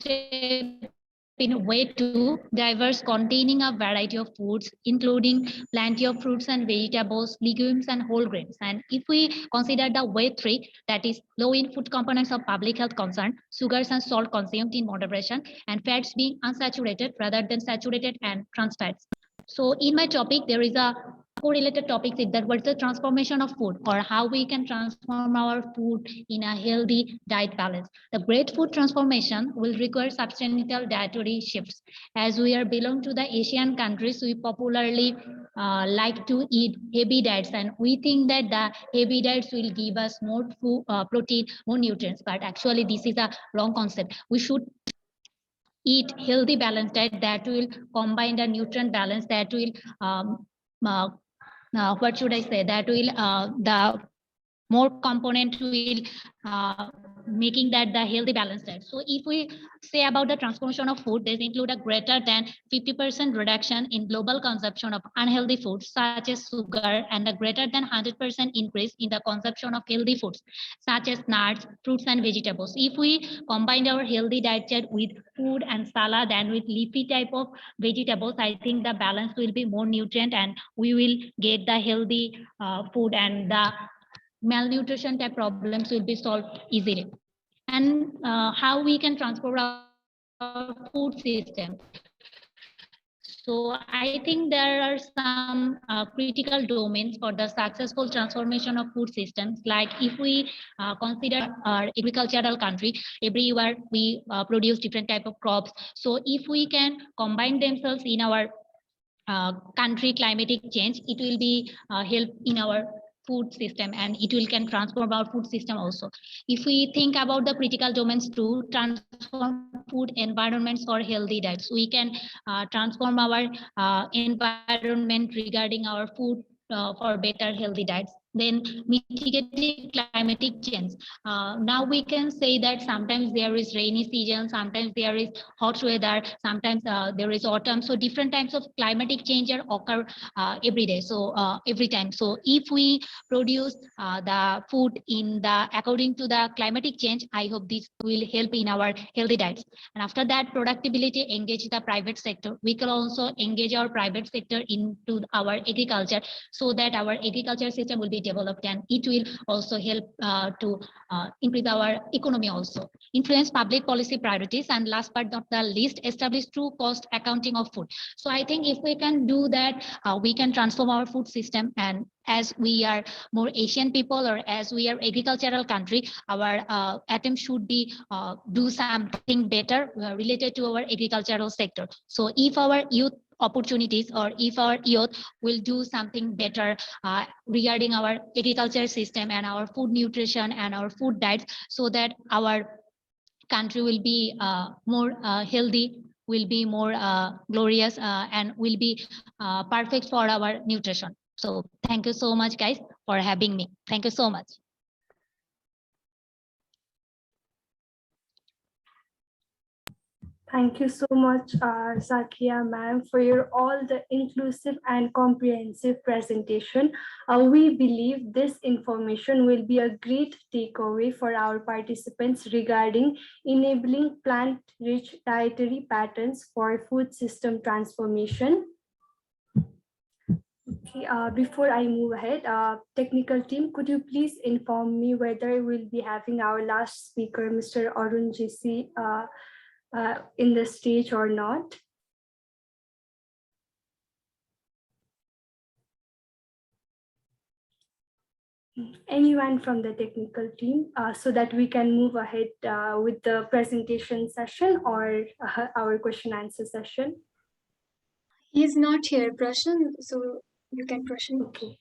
step in way two, diverse, containing a variety of foods, including plenty of fruits and vegetables, legumes, and whole grains. And if we consider the way three, that is low in food components of public health concern, sugars and salt consumed in moderation, and fats being unsaturated rather than saturated and trans fats. So in my topic, there is a correlated topic is that what's the transformation of food or how we can transform our food in a healthy diet balance. The great food transformation will require substantial dietary shifts. As we are belong to the Asian countries, we popularly like to eat heavy diets, and we think that the heavy diets will give us more food, protein, more nutrients, but actually this is a wrong concept. We should eat healthy balanced diet that will combine the nutrient balance that will what should I say, that will the more component will making that the healthy balanced diet. So if we say about the transformation of food, these include a greater than 50% reduction in global consumption of unhealthy foods such as sugar, and a greater than 100% increase in the consumption of healthy foods such as nuts, fruits, and vegetables. If we combine our healthy diet with food and salad and with leafy type of vegetables, I think the balance will be more nutrient and we will get the healthy food, and the malnutrition type problems will be solved easily. And how we can transform our food system. So I think there are some critical domains for the successful transformation of food systems. Like if we consider our agricultural country, every year we produce different type of crops. So if we can combine themselves in our country climatic change, it will be help in our food system, and it will can transform our food system also. If we think about the critical domains to transform food environments for healthy diets, we can transform our environment regarding our food for better healthy diets. then mitigating climatic change. Now we can say that sometimes there is rainy season, sometimes there is hot weather, sometimes there is autumn. So different types of climatic change are occur every day. So every time. So if we produce the food in the according to the climatic change, I hope this will help in our healthy diets. And after that, productivity, engage the private sector. We can also engage our private sector into our agriculture, so that our agriculture system will be developed, and it will also help to increase our economy also. Influence public policy priorities, and last but not the least, establish true cost accounting of food. So I think if we can do that, we can transform our food system. And as we are more Asian people, or as we are agricultural country, our attempt should be do something better related to our agricultural sector. So if our youth opportunities, or if our youth will do something better regarding our agriculture system and our food nutrition and our food diets, so that our country will be more healthy, will be more glorious, and will be perfect for our nutrition. So thank you so much, guys, for having me. Thank you so much. Thank you so much, Zakia ma'am, for your all the inclusive and comprehensive presentation. We believe this information will be a great takeaway for our participants regarding enabling plant-rich dietary patterns for food system transformation. Okay, before I move ahead, technical team, could you please inform me whether we'll be having our last speaker, Mr. Arun JC, in the stage or not? Anyone from the technical team, so that we can move ahead with the presentation session or our question answer session? He's not here, Prashan, so you can Prashan. Okay.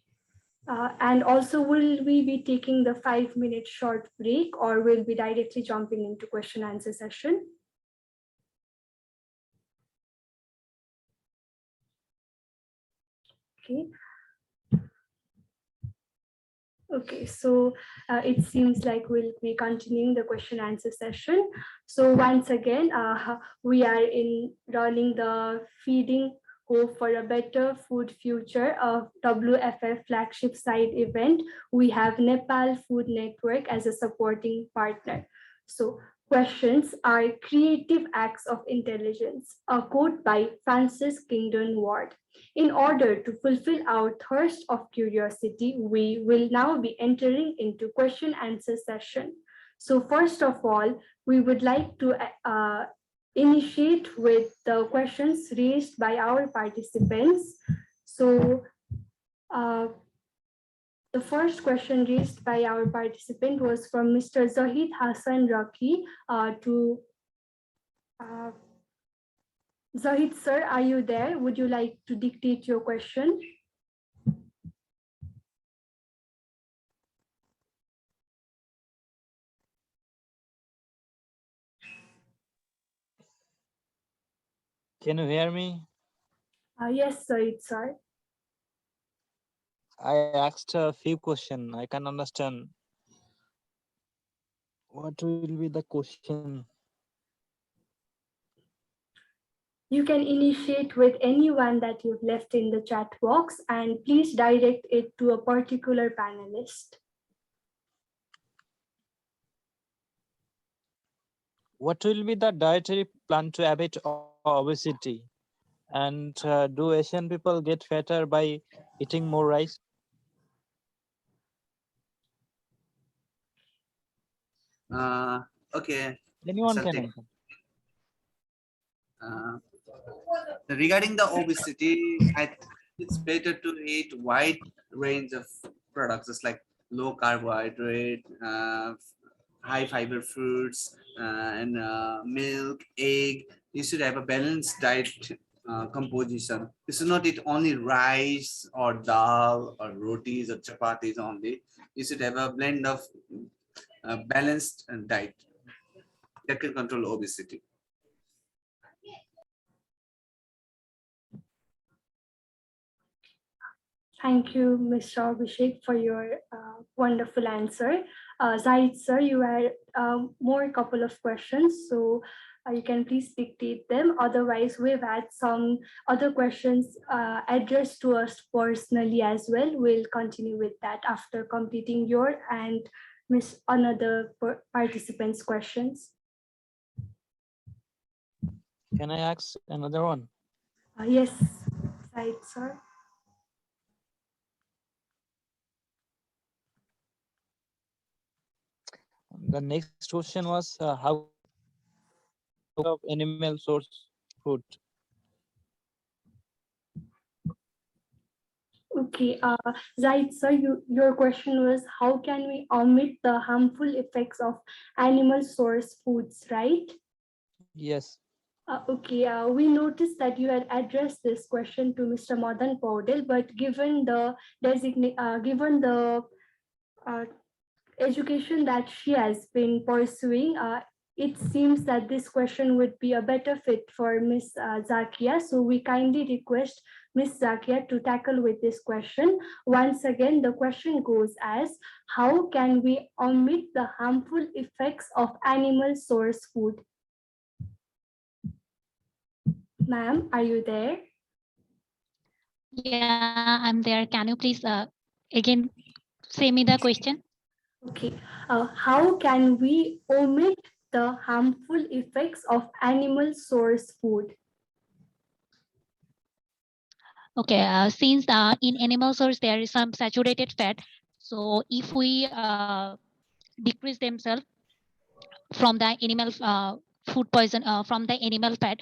And also, will we be taking the 5-minute short break, or will be directly jumping into question answer session? Okay. Okay, so it seems like we'll be continuing the question answer session. So once again, we are running the Feeding Hope for a Better Food Future of WFF flagship site event. We have Nepal Food Network as a supporting partner. So questions are creative acts of intelligence, a quote by Francis Kingdon Ward. In order to fulfill our thirst of curiosity, we will now be entering into question answer session. So first of all, we would like to initiate with the questions raised by our participants. So the first question raised by our participant was from Mr. Zahid Hassan Raki Zahid sir, are you there? Would you like to dictate your question? Can you hear me? Yes, Zahid sir. I asked a few questions. I can understand. What will be the question? You can initiate with anyone that you've left in the chat box, and please direct it to a particular panelist. What will be the dietary plan to abate obesity? And do Asian people get fatter by eating more rice? Okay. Anyone Shall can take. answer. Regarding the obesity, it's better to eat wide range of products, just like low carbohydrate, high fiber fruits, and milk, egg. You should have a balanced diet composition. You should not eat only rice or dal or rotis or chapatis only. You should have a blend of balanced diet that can control obesity. Thank you, Mr. Abhishek, for your wonderful answer. Zahid, sir, you had more couple of questions, so you can please dictate them. Otherwise, we've had some other questions addressed to us personally as well. We'll continue with that after completing your and Miss another participants' questions. Can I ask another one? Yes, Zahid, sir. The next question was how of animal source food. Okay, Zahid, sir, your question was how can we omit the harmful effects of animal source foods, right? Yes. Okay, we noticed that you had addressed this question to Mr. Madan Paudel, but given the given the uh, education that she has been pursuing, it seems that this question would be a better fit for Ms. Zakia. So we kindly request Ms. Zakia to tackle with this question. Once again, the question goes as, how can we omit the harmful effects of animal source food? Ma'am, are you there? Yeah, I'm there. Can you please again say me the question? Okay. How can we omit the harmful effects of animal source food? Okay, since in animal source there is some saturated fat, so if we decrease themselves from the animal food poison from the animal fat,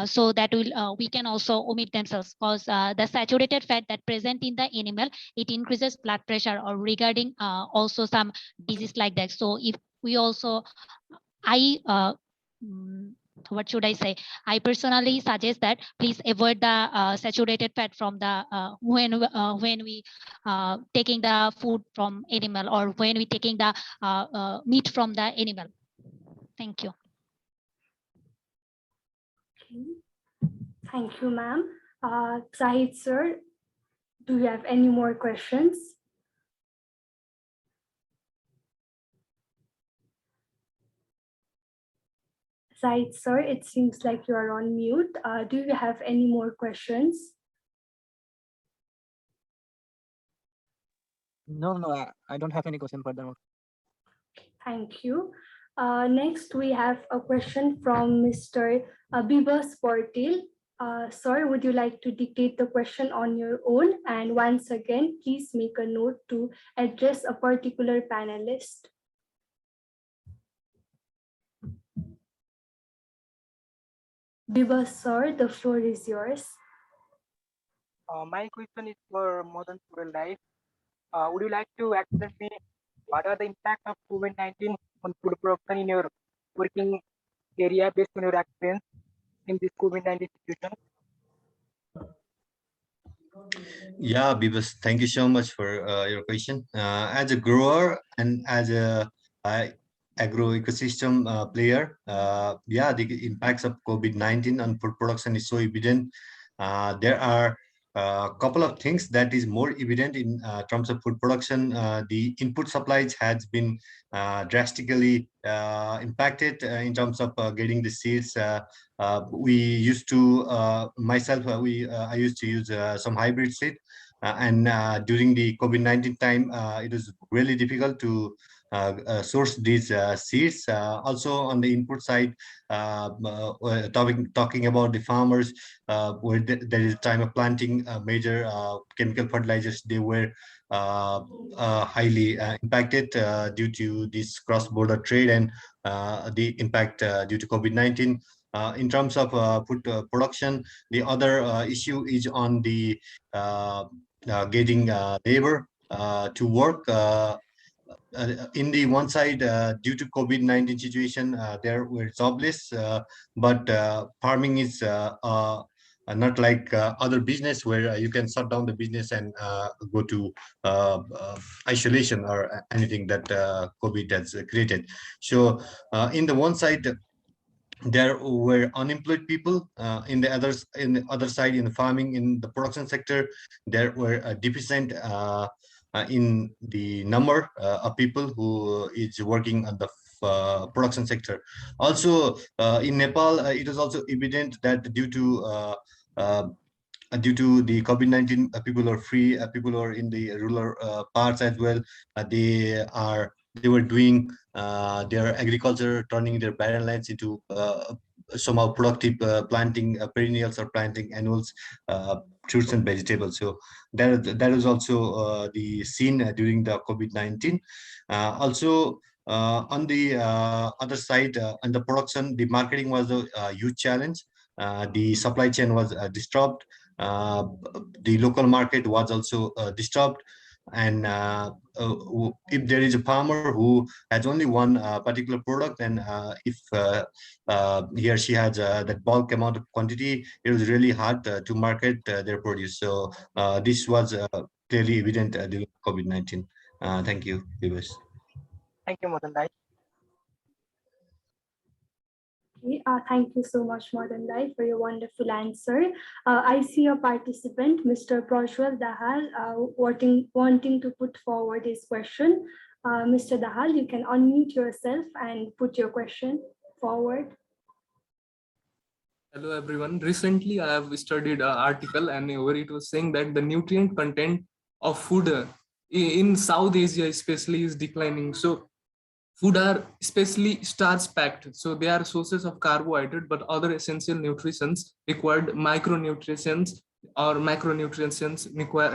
so that will we can also omit themselves, because the saturated fat that present in the animal, it increases blood pressure or regarding also some disease like that. So if we also what should I say? I personally suggest that please avoid the saturated fat from the when we taking the food from animal, or when we taking the meat from the animal. Thank you. Okay. Thank you, ma'am. Zahid, sir, do you have any more questions? Zahid, sir, it seems like you are on mute. Do you have any more questions? No, I don't have any question further. Thank you. Next, we have a question from Mr. Bibas Portil. Sir, would you like to dictate the question on your own? And once again, please make a note to address a particular panelist. Bibas, sir, the floor is yours. My question is for modern rural life. Would you like to explain me what are the impact of COVID-19 on food production in your working area based on your experience in this COVID-19 situation? Yeah, Bibas, thank you so much for your question. As a grower and as a agro ecosystem player, yeah, the impacts of COVID-19 on food production is so evident. There are a couple of things that is more evident in terms of food production. The input supplies has been drastically impacted in terms of getting the seeds. We used to myself I used to use some hybrid seed, and during the COVID-19 time it was really difficult to source these seeds. Also on the input side, talking about the farmers, where there is time of planting major chemical fertilizers, they were highly impacted due to this cross-border trade and the impact due to COVID-19. In terms of food production, the other issue is on the getting labor to work. In the one side, due to COVID-19 situation, there were jobless, but farming is not like other business where you can shut down the business and go to isolation or anything that COVID has created. So in the one side, there were unemployed people. In the other side, in the farming, in the production sector, there were a deficient in the number of people who is working on the production sector. Also, in Nepal, it is also evident that uh, due to the COVID-19, people are free, people are in the rural parts as well. They were doing their agriculture, turning their barren lands into somehow productive, planting perennials or planting annuals, uh, fruits and vegetables. So that is also the scene during the COVID-19. Also, on the other side, on the production, the marketing was a huge challenge. The supply chain was disturbed. uh, the local market was also disturbed. And if there is a farmer who has only one particular product, and if he or she has that bulk amount of quantity, it was really hard to market their produce. So this was clearly evident during COVID-19. Thank you, viewers. Thank you, Madan Bhai. Okay, thank you so much, Modern Life, for your wonderful answer. I see a participant, Mr. Prajwal Dahal, wanting to put forward his question. Mr. Dahal, you can unmute yourself and put your question forward. Hello everyone. Recently, I have studied an article and where it was saying that the nutrient content of food in South Asia especially is declining. So food are especially starch packed. So they are sources of carbohydrate, but other essential nutrients required micronutrients or macronutrients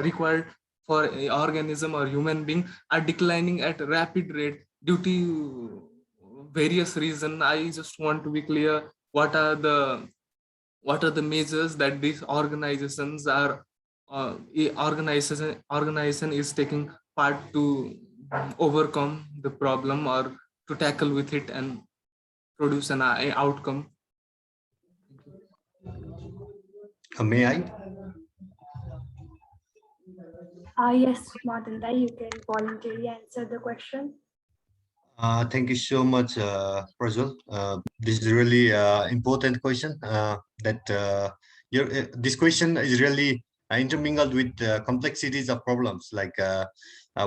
required for a organism or human being are declining at a rapid rate due to various reasons. I just want to be clear what are the measures that these organizations are organization is taking part to overcome the problem or to tackle with it and produce an outcome. May I? Yes, Madanda, you can voluntarily answer the question. Thank you so much, Prajwal. This is really important question. This question is really intermingled with complexities of problems. Like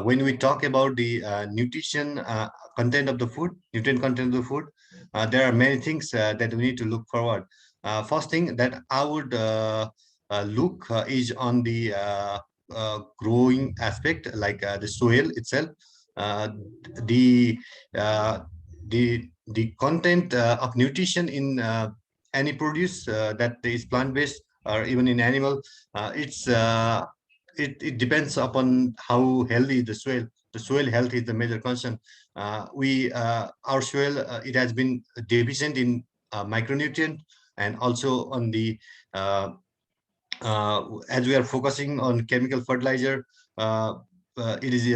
when we talk about the nutrition content of the food, nutrient content of the food, there are many things that we need to look forward. First thing that I would look is on the growing aspect, like the soil itself. Uh, the uh, the content of nutrition in any produce that is plant-based or even in animal, it depends upon how healthy the soil. The soil health is the major concern. We Our soil, it has been deficient in micronutrient, and also on the as we are focusing on chemical fertilizer, uh, it is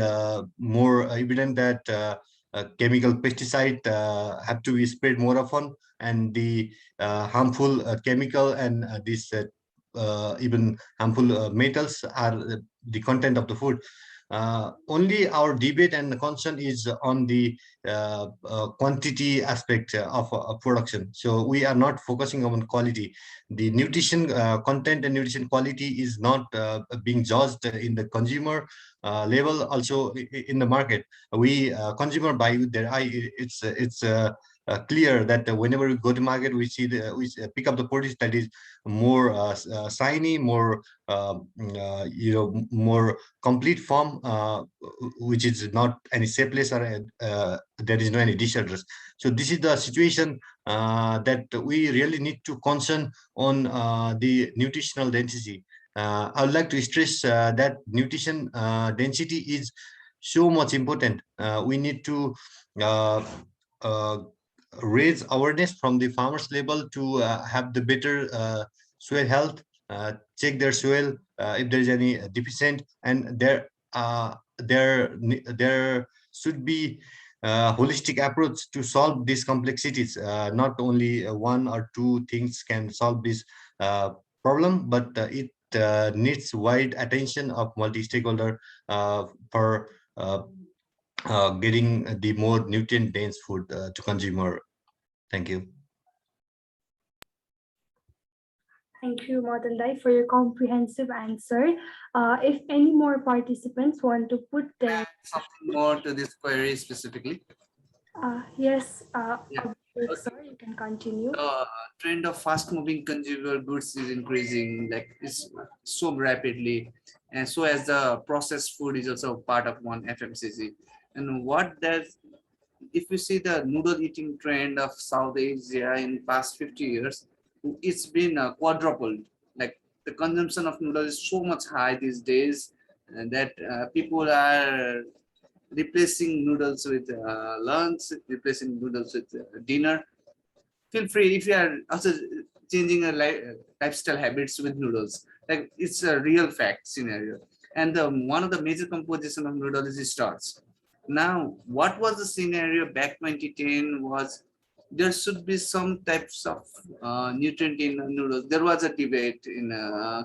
more evident that chemical pesticide have to be sprayed more often, and the harmful chemical and these even harmful metals are the content of the food. Only our debate and the concern is on the quantity aspect of production. So we are not focusing on quality. The nutrition content and nutrition quality is not being judged in the consumer level. Also in the market, we consumer buy with their eye. It's clear that whenever we go to market, we pick up the produce that is more shiny, more more complete form, which is not any shapeless, or there is no any disorders. So this is the situation that we really need to concern on the nutritional density. I would like to stress that nutrition density is so much important. We need to uh, uh, raise awareness from the farmers level to have the better soil health, check their soil if there is any deficient, and there should be holistic approach to solve these complexities. Not only one or two things can solve this problem, but it needs wide attention of multi-stakeholder for getting the more nutrient dense food to consumer. Thank you. Thank you, Madandai, for your comprehensive answer. If any more participants want to put their Something more to this query specifically. yes, Yeah. Abhishek, Okay. sir, you can continue. The trend of fast-moving consumer goods is increasing, like it's so rapidly, and so as the processed food is also part of one FMCG. And what does, if you see the noodle eating trend of South Asia in past 50 years, it's been quadrupled. Like the consumption of noodles is so much high these days, and that people are replacing noodles with lunch, replacing noodles with dinner. Feel free if you are also changing a lifestyle habits with noodles. Like it's a real fact scenario. And one of the major composition of noodles is starch. Now, what was the scenario back 2010 was there should be some types of nutrient in noodles. There was a debate in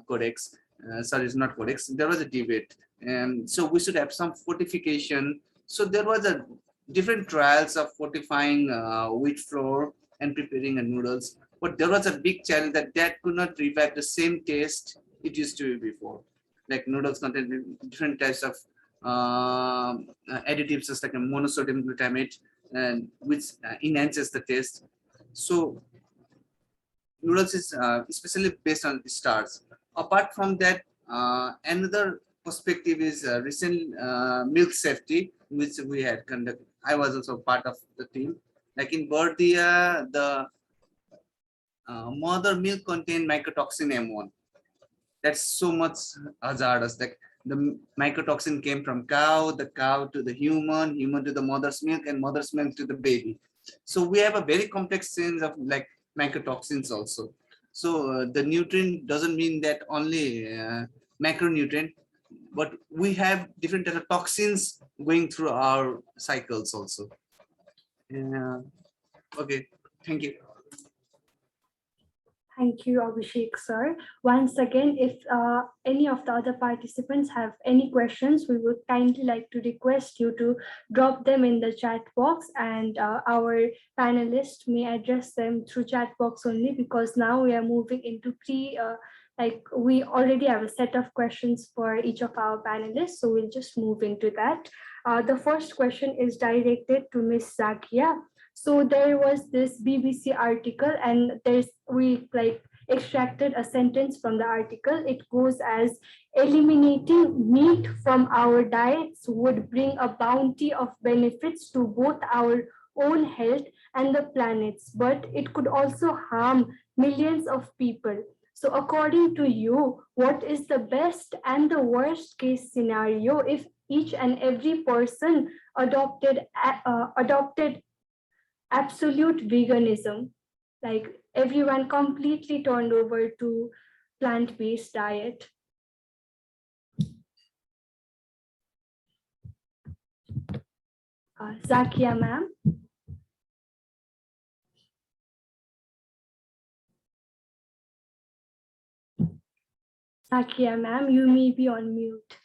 Codex. Sorry, it's not Codex. There was a debate, and so we should have some fortification. So there was a different trials of fortifying wheat flour and preparing a noodles. But there was a big challenge that that could not revive the same taste it used to be before. Like noodles contain different types of additives, just like a monosodium glutamate, and which enhances the taste. So noodles is especially based on starch. Apart from that, another perspective is recent milk safety, which we had conducted. I was also part of the team. Like in Bardia, the mother milk contained mycotoxin M1. That's so much hazardous. Like the mycotoxin came from cow, the cow to the human, human to the mother's milk, and mother's milk to the baby. So we have a very complex change of like mycotoxins also. So the nutrient doesn't mean that only macronutrient, but we have different types of toxins going through our cycles also. Okay, thank you. Thank you, Abhishek, sir. Once again, if any of the other participants have any questions, we would kindly like to request you to drop them in the chat box, and our panelists may address them through chat box only, because now we are moving into like we already have a set of questions for each of our panelists, so we'll just move into that. The first question is directed to Ms. Zakia. So there was this BBC article, and we like extracted a sentence from the article. It goes as, eliminating meat from our diets would bring a bounty of benefits to both our own health and the planet's, but it could also harm millions of people. So according to you, what is the best and the worst case scenario if each and every person adopted absolute veganism, like everyone completely turned over to plant-based diet? Zakia ma'am. Zakia ma'am, you may be on mute.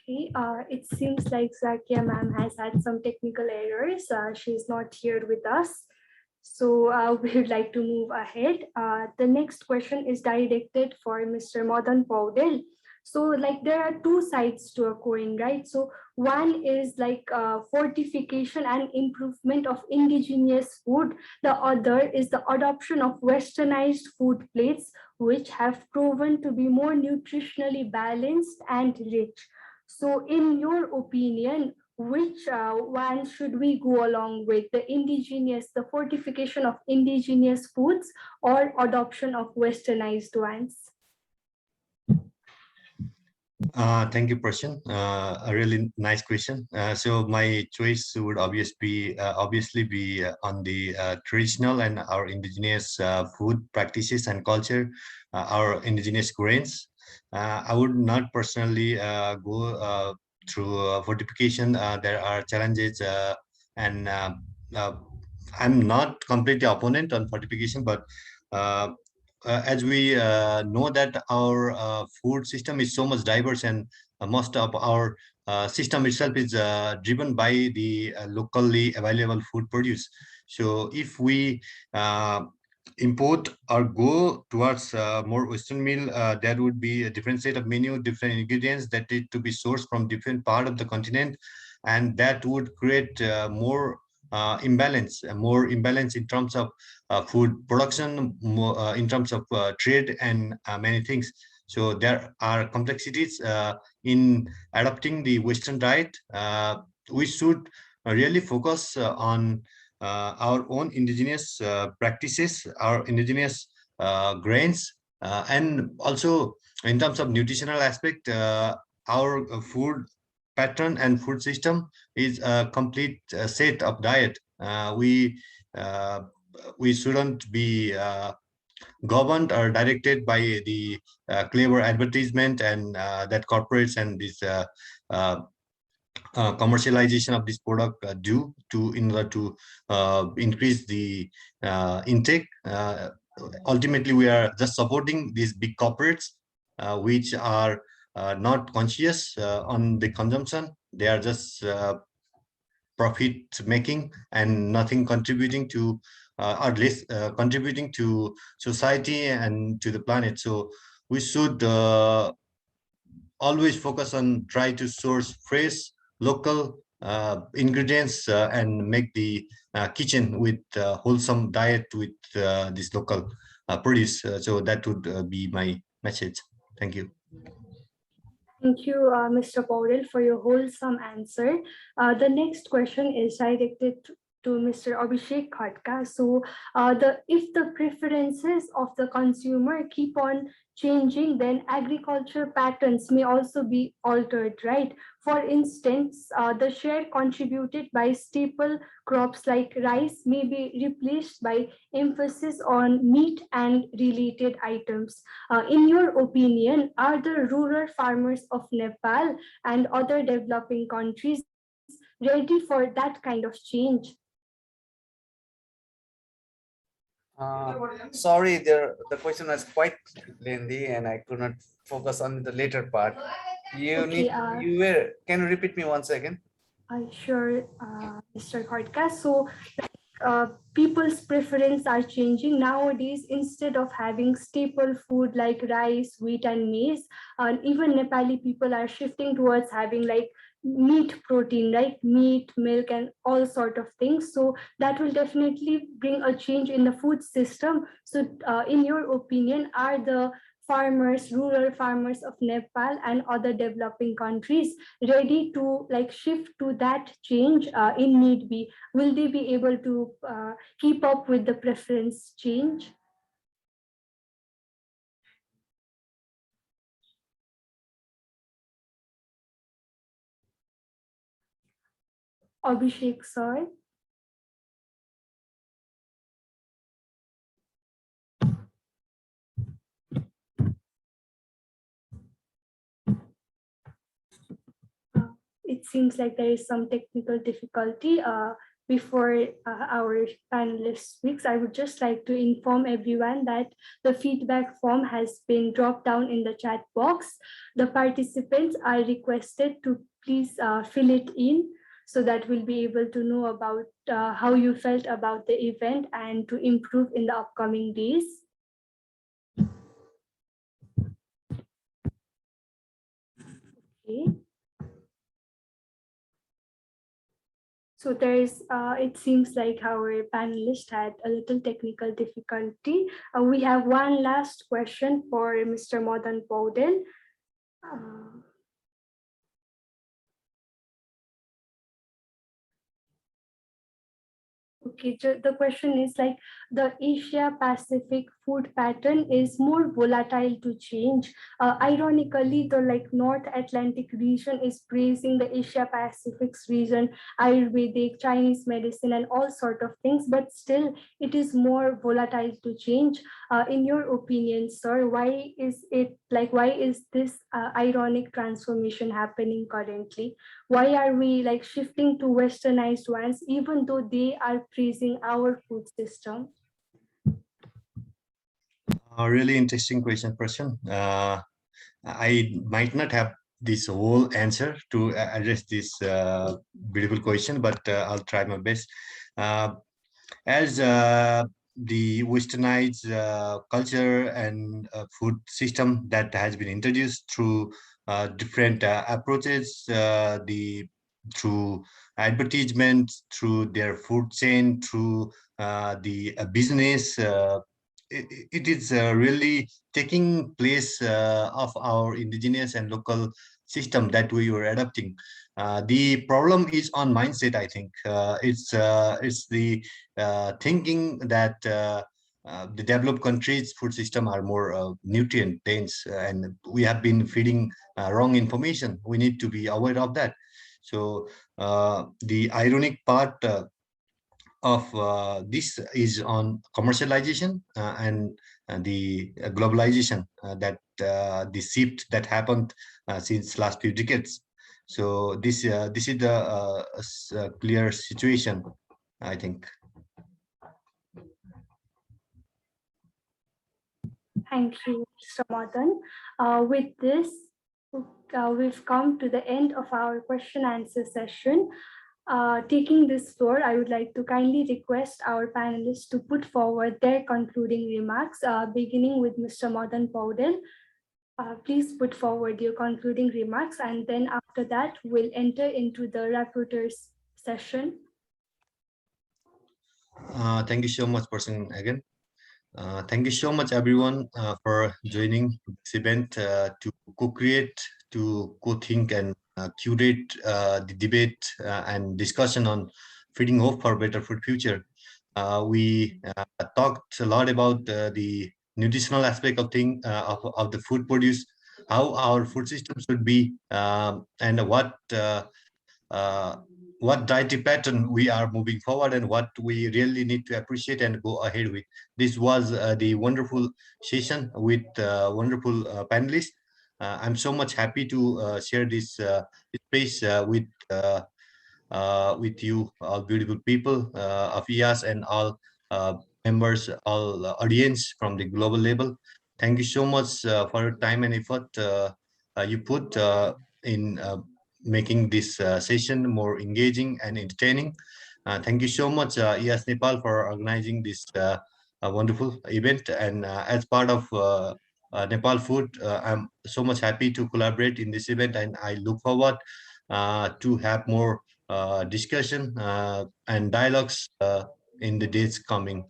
Okay, it seems like Zakia ma'am has had some technical errors. She's not here with us. So we would like to move ahead. The next question is directed for Mr. Madan Paudel. So like there are two sides to a coin, right? So one is like fortification and improvement of indigenous food. The other is the adoption of westernized food plates, which have proven to be more nutritionally balanced and rich. So in your opinion, which one should we go along with, the fortification of indigenous foods or adoption of westernized ones? Thank you, Prashan. A really nice question. So my choice would obviously be on the traditional and our indigenous food practices and culture, our indigenous grains. I would not personally go through fortification. There are challenges, and I'm not completely opponent on fortification, but uh, as we know that our food system is so much diverse, and most of our system itself is driven by the locally available food produce. So if we import or go towards more Western meal, there would be a different set of menu, different ingredients that need to be sourced from different part of the continent, and that would create more imbalance in terms of food production, more, in terms of trade and many things. So there are complexities in adopting the Western diet. We should really focus on our own indigenous practices, our indigenous grains, and also in terms of nutritional aspect, our food pattern and food system is a complete set of diet. We shouldn't be governed or directed by the clever advertisement and that corporates and this commercialization of this product do to in order to increase the intake. Ultimately, we are just supporting these big corporates, which are not conscious on the consumption. They are just profit making and nothing contributing to or less contributing to society and to the planet. So we should always focus on try to source fresh local ingredients and make the kitchen with wholesome diet with this local produce. So that would be my message. Thank you. Thank you, Mr. Paudel, for your wholesome answer. The next question is directed to Mr. Abhishek Khatka. So, if the preferences of the consumer keep on changing, then agriculture patterns may also be altered, right? For instance, the share contributed by staple crops like rice may be replaced by emphasis on meat and related items. In your opinion, are the rural farmers of Nepal and other developing countries ready for that kind of change? Sorry, the question was quite lengthy and I could not focus on the later part. Can you repeat me once again? Sure, Mr. Khatka. So, people's preference are changing nowadays. Instead of having staple food like rice, wheat, and maize, even Nepali people are shifting towards having like meat protein, like meat, milk, and all sort of things. So that will definitely bring a change in the food system. So in your opinion, are the rural farmers of Nepal and other developing countries ready to like shift to that change in need be? Will they be able to keep up with the preference change? Abhishek, sir. It seems like there is some technical difficulty. Before our panelist speaks, I would just like to inform everyone that the feedback form has been dropped down in the chat box. The participants are requested to please fill it in so that we'll be able to know about how you felt about the event and to improve in the upcoming days. Okay. So there is, it seems like our panelist had a little technical difficulty. We have one last question for Mr. Madan Paudel. Okay, the question is like the Asia Pacific food pattern is more volatile to change. Ironically, the like North Atlantic region is praising the Asia Pacific's region, Ayurvedic, Chinese medicine, and all sort of things, but still it is more volatile to change. In your opinion, sir, why is this ironic transformation happening currently? Why are we like shifting to westernized ones even though they are praising our food system? A really interesting question. I might not have this whole answer to address this beautiful question, but I'll try my best. As the westernized culture and food system that has been introduced through different approaches, through advertisements, through their food chain, through the business, it is really taking place of our indigenous and local system that we were adopting. The problem is on mindset, I think. It's the thinking that the developed countries' food system are more nutrient dense, and we have been feeding wrong information. We need to be aware of that. So the ironic part of this is on commercialization and the globalization that the shift that happened since last few decades. So this is the clear situation, I think. Thank you, Mr. Madan. With this, we've come to the end of our question answer session. Taking this floor, I would like to kindly request our panelists to put forward their concluding remarks, beginning with Mr. Madan Paudel. Please put forward your concluding remarks, and then after that, we'll enter into the rapporteurs session. Thank you so much, person again. Thank you so much, everyone, for joining this event to co-create, to co-think and curate the debate and discussion on feeding hope for a better food future. We talked a lot about the nutritional aspect of of the food produce, how our food system should be, and what dietary pattern we are moving forward and what we really need to appreciate and go ahead with. This was the wonderful session with wonderful panelists. I'm so much happy to share this space with you, all beautiful people of IAS and all members, all audience from the global level. Thank you so much for your time and effort you put in making this session more engaging and entertaining. Thank you so much, IAS Nepal, for organizing this wonderful event. And as part of Nepal Food, I'm so much happy to collaborate in this event, and I look forward to have more discussion and dialogues in the days coming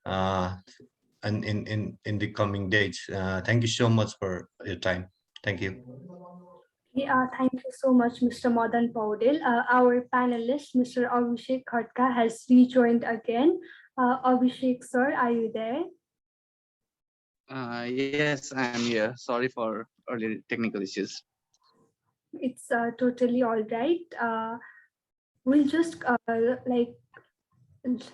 and in the coming days. Thank you so much for your time. Thank you. Yeah, thank you so much, Mr. Madan Paudel. Our panelist, Mr. Abhishek Khatka, has rejoined again. Abhishek, sir, are you there? Yes, I am here. Sorry for earlier technical issues. It's totally all right. We'll just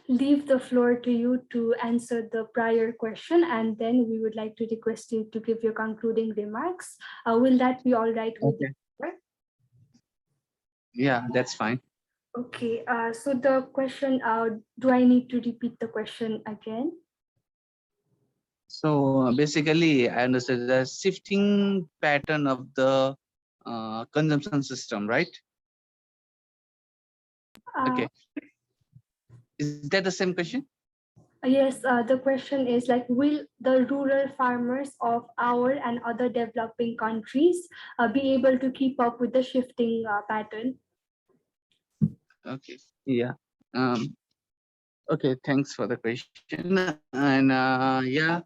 leave the floor to you to answer the prior question, and then we would like to request you to give your concluding remarks. Will that be all right with you? Yeah, that's fine. Okay, so the question, do I need to repeat the question again? So basically, I understood the shifting pattern of the consumption system, right? Okay. Is that the same question? Yes, the question is like, will the rural farmers of our and other developing countries be able to keep up with the shifting pattern? Okay. Yeah. Okay. Thanks for the question. And yeah,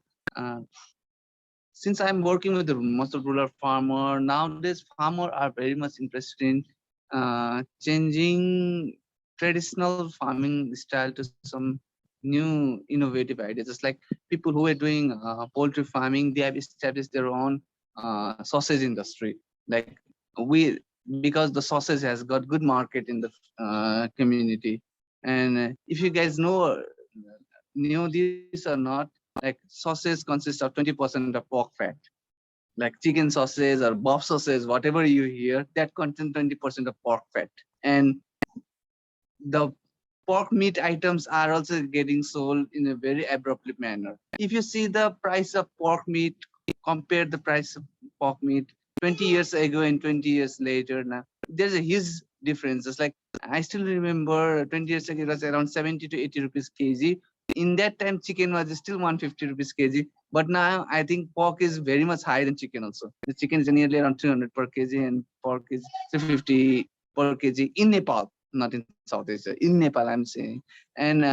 since I'm working with the most of rural farmer nowadays, farmers are very much interested in changing traditional farming style to some new innovative ideas. Just like people who are doing poultry farming, they have established their own sausage industry. Like because the sausage has got good market in the community. And if you guys know this or not, like sausage consists of 20% of pork fat. Like chicken sausage or beef sausage, whatever you hear, that contains 20% of pork fat. And the pork meat items are also getting sold in a very abruptly manner. If you see the price of pork meat, compare the price of pork meat 20 years ago and 20 years later now, there's a huge difference. It's like I still remember 20 years ago it was around 70 to 80 rupees kg. In that time, chicken was still 150 rupees kg. But now I think pork is very much higher than chicken also. The chicken is nearly around 300 per kg and pork is 350 per kg in Nepal, not in South Asia. In Nepal, I'm saying. And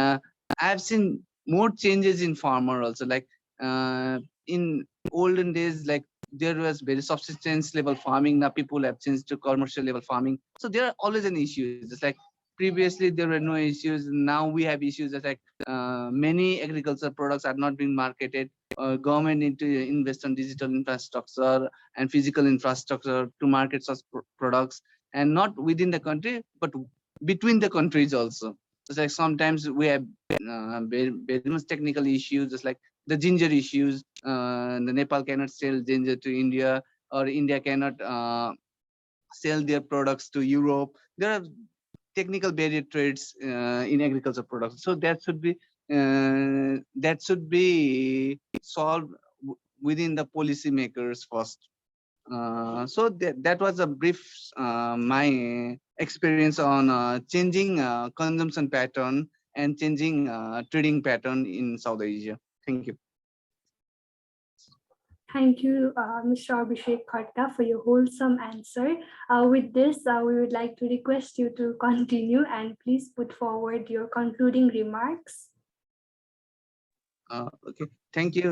I've seen more changes in farmer also. Like in olden days, like there was very subsistence level farming. Now people have changed to commercial level farming. So there are always an issue. It's like previously there were no issues. Now we have issues that like many agricultural products are not being marketed. Government need to invest on digital infrastructure and physical infrastructure to market such products, and not within the country but between the countries also. It's like sometimes we have very much technical issues, just like the ginger issues. The Nepal cannot sell ginger to India, or India cannot sell their products to Europe. There are technical barrier trades in agriculture products, so that should be solved within the policymakers first. So that was a brief my experience on changing consumption pattern and changing trading pattern in South Asia. Thank you. Thank you, Mr. Abhishek Khatka, for your wholesome answer. With this, we would like to request you to continue and please put forward your concluding remarks. Okay, thank you,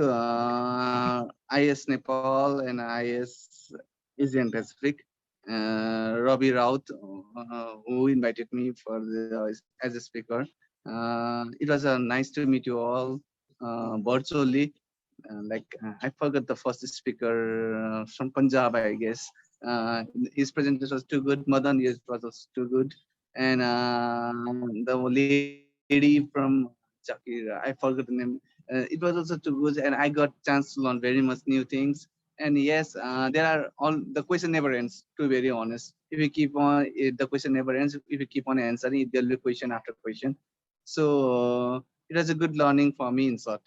IS Nepal and IS Asian Pacific, Robbie Raut, who invited me for as a speaker. It was nice to meet you all virtually. I forgot the first speaker from Punjab, I guess. His presentation was too good. Madan, yes, was also too good. And the lady from Jakir, I forgot the name. It was also too good, and I got chance to learn very much new things. And yes, there are all the question never ends. To be very honest, if you keep on, the question never ends. If you keep on answering, there'll be question after question. So it was a good learning for me in short.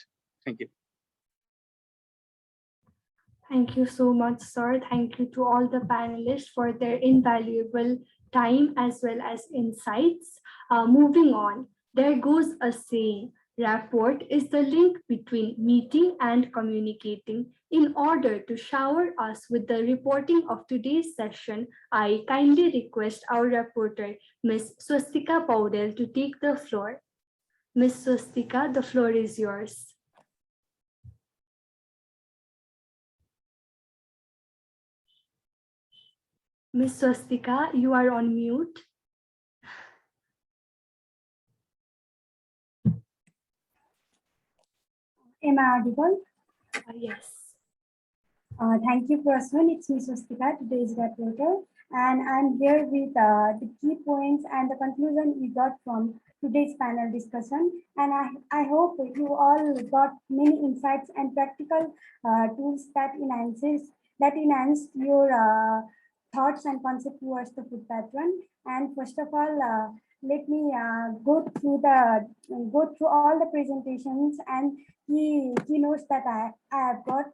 Thank you. Thank you so much, sir. Thank you to all the panelists for their invaluable time as well as insights. Moving on, there goes a saying, rapport is the link between meeting and communicating. In order to shower us with the reporting of today's session, I kindly request our reporter, Ms. Swastika Paudel, to take the floor. Ms. Swastika, the floor is yours. Ms. Swastika, you are on mute. Am I audible? Yes. Thank you, Praswan. It's me, Swastika, today's reporter. And I'm here with the key points and the conclusion we got from today's panel discussion. And I hope you all got many insights and practical tools that enhance your thoughts and concept towards the food pattern. And first of all, let me go through all the presentations and keynotes that I have got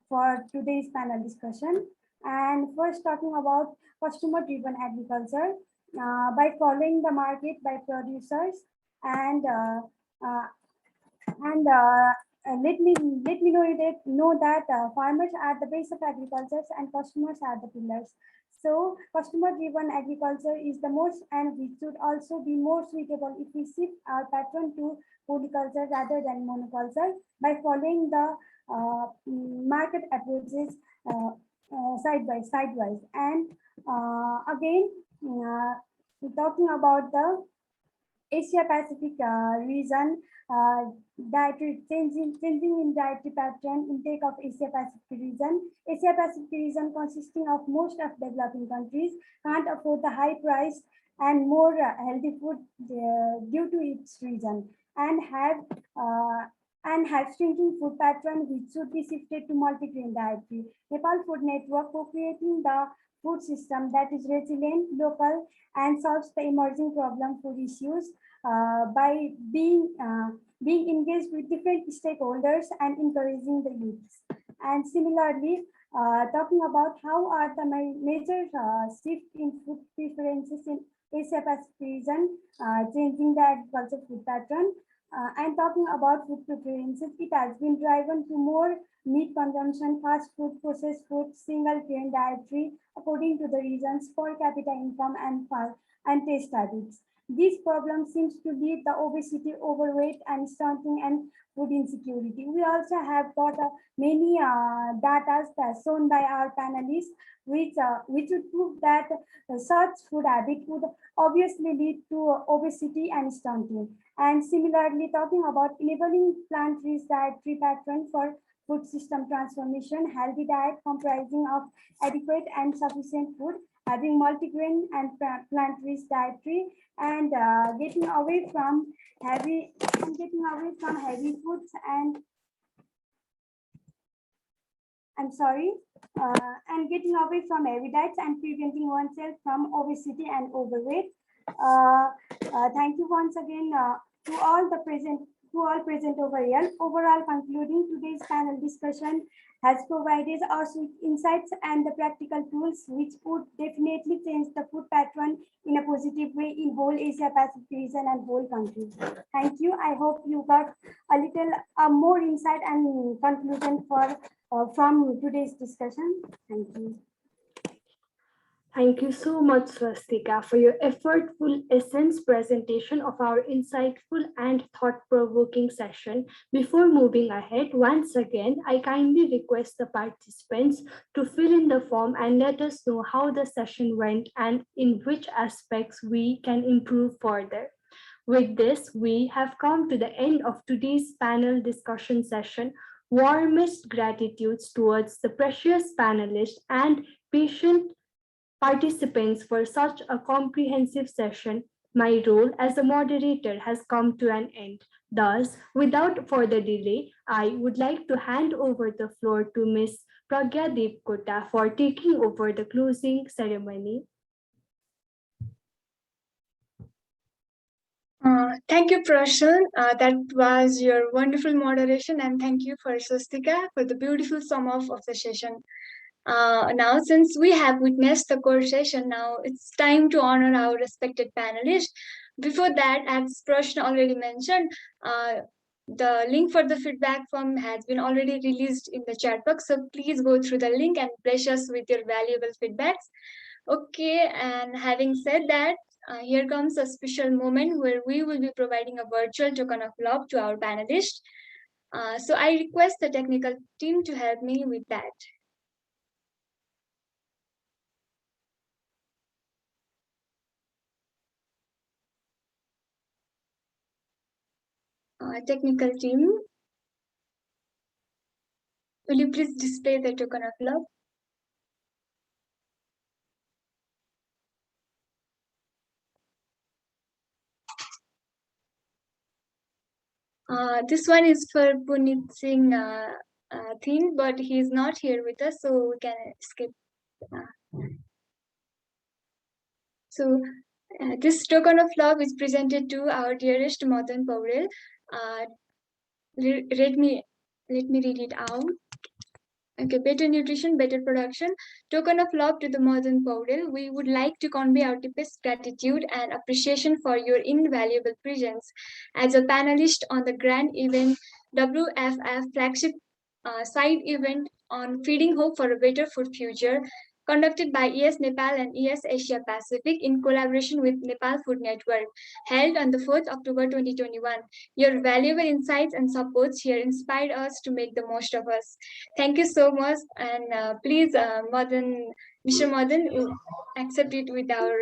for today's panel discussion. And first, talking about customer-driven agriculture by following the market by producers and let me know that farmers are the base of agriculture and customers are the pillars. So customer-driven agriculture is the most, and we should also be more suitable if we shift our pattern to polyculture rather than monoculture by following the market approaches sidewise. And again, talking about the Asia Pacific region, changing in dietary pattern intake of Asia Pacific region. Asia Pacific region consisting of most of developing countries can't afford the high price and more healthy food due to its region and have shrinking food pattern which should be shifted to multi-grain dietary. Nepal Food Network co-creating the food system that is resilient, local, and solves the emerging problem food issues by being engaged with different stakeholders and encouraging the youths. And similarly, talking about how are the major shift in food preferences in Asia Pacific region, changing the agriculture food pattern, and talking about food preferences. It has been driven to more meat consumption, fast food, processed food, single grain dietary, according to the regions, per capita income and taste habits. This problem seems to lead the obesity, overweight, and stunting and food insecurity. We also have got many data that's shown by our panelists, which would prove that such food habit would obviously lead to obesity and stunting. And similarly, talking about enabling plant-rich dietary pattern for food system transformation, healthy diet comprising of adequate and sufficient food, having multigrain and plant-rich dietary, and getting away from heavy foods and getting away from heavy diets and preventing oneself from obesity and overweight. Thank you once again to all present over here. Overall, concluding today's panel discussion has provided us with insights and the practical tools which would definitely change the food pattern in a positive way in whole Asia Pacific region and whole country. Thank you. I hope you got a little more insight and conclusion from today's discussion. Thank you. Thank you so much, Swastika, for your effortful essence presentation of our insightful and thought-provoking session. Before moving ahead, once again, I kindly request the participants to fill in the form and let us know how the session went and in which aspects we can improve further. With this, we have come to the end of today's panel discussion session. Warmest gratitudes towards the precious panelists and patient participants for such a comprehensive session. My role as a moderator has come to an end. Thus, without further delay, I would like to hand over the floor to Ms. Pragya Devkota for taking over the closing ceremony. Thank you, Prashant. That was your wonderful moderation, and thank you for Swastika for the beautiful sum of the session. Now, since we have witnessed the core session, now it's time to honor our respected panelists. Before that, as Prashant already mentioned, the link for the feedback form has been already released in the chat box. So please go through the link and bless us with your valuable feedbacks. Okay, and having said that, here comes a special moment where we will be providing a virtual token of love to our panelists. So I request the technical team to help me with that. Technical team, will you please display the token of love? This one is for Punit Singh thing, but he is not here with us, so we can skip. This token of love is presented to our dearest Madan Paurel. Let me read it out. Okay, better nutrition, better production. Token of love to the Madan Paurel. We would like to convey our deepest gratitude and appreciation for your invaluable presence as a panelist on the grand event WFF flagship side event on Feeding Hope for a Better Food Future, conducted by ES Nepal and ES Asia Pacific in collaboration with Nepal Food Network, held on the 4th October 2021. Your valuable insights and supports here inspired us to make the most of us. Thank you so much, and please, Mr. Madan, accept it with our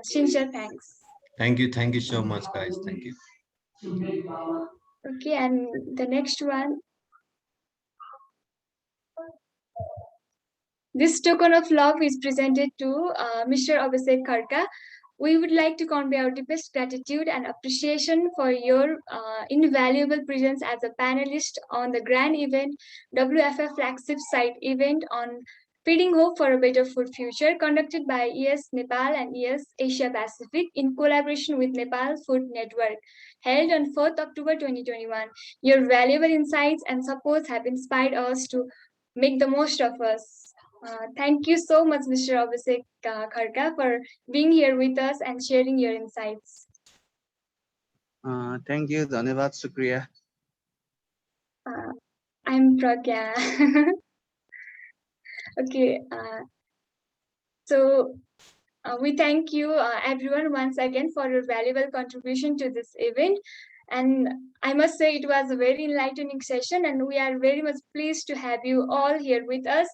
sincere thanks. Thank you so much, guys. Thank you. Okay, and the next one. This token of love is presented to Mr. Abhishek Kharka. We would like to convey our deepest gratitude and appreciation for your invaluable presence as a panelist on the grand event WFF flagship site event on Feeding Hope for a Better Food Future, conducted by ES Nepal and ES Asia Pacific in collaboration with Nepal Food Network, held on 4th October 2021. Your valuable insights and supports have inspired us to make the most of us. Thank you so much, Mr. Abhishek Kharka, for being here with us and sharing your insights. Thank you, Dhanyavad, Shukriya. I'm Pragya. Okay, so we thank you everyone once again for your valuable contribution to this event. And I must say it was a very enlightening session and we are very much pleased to have you all here with us.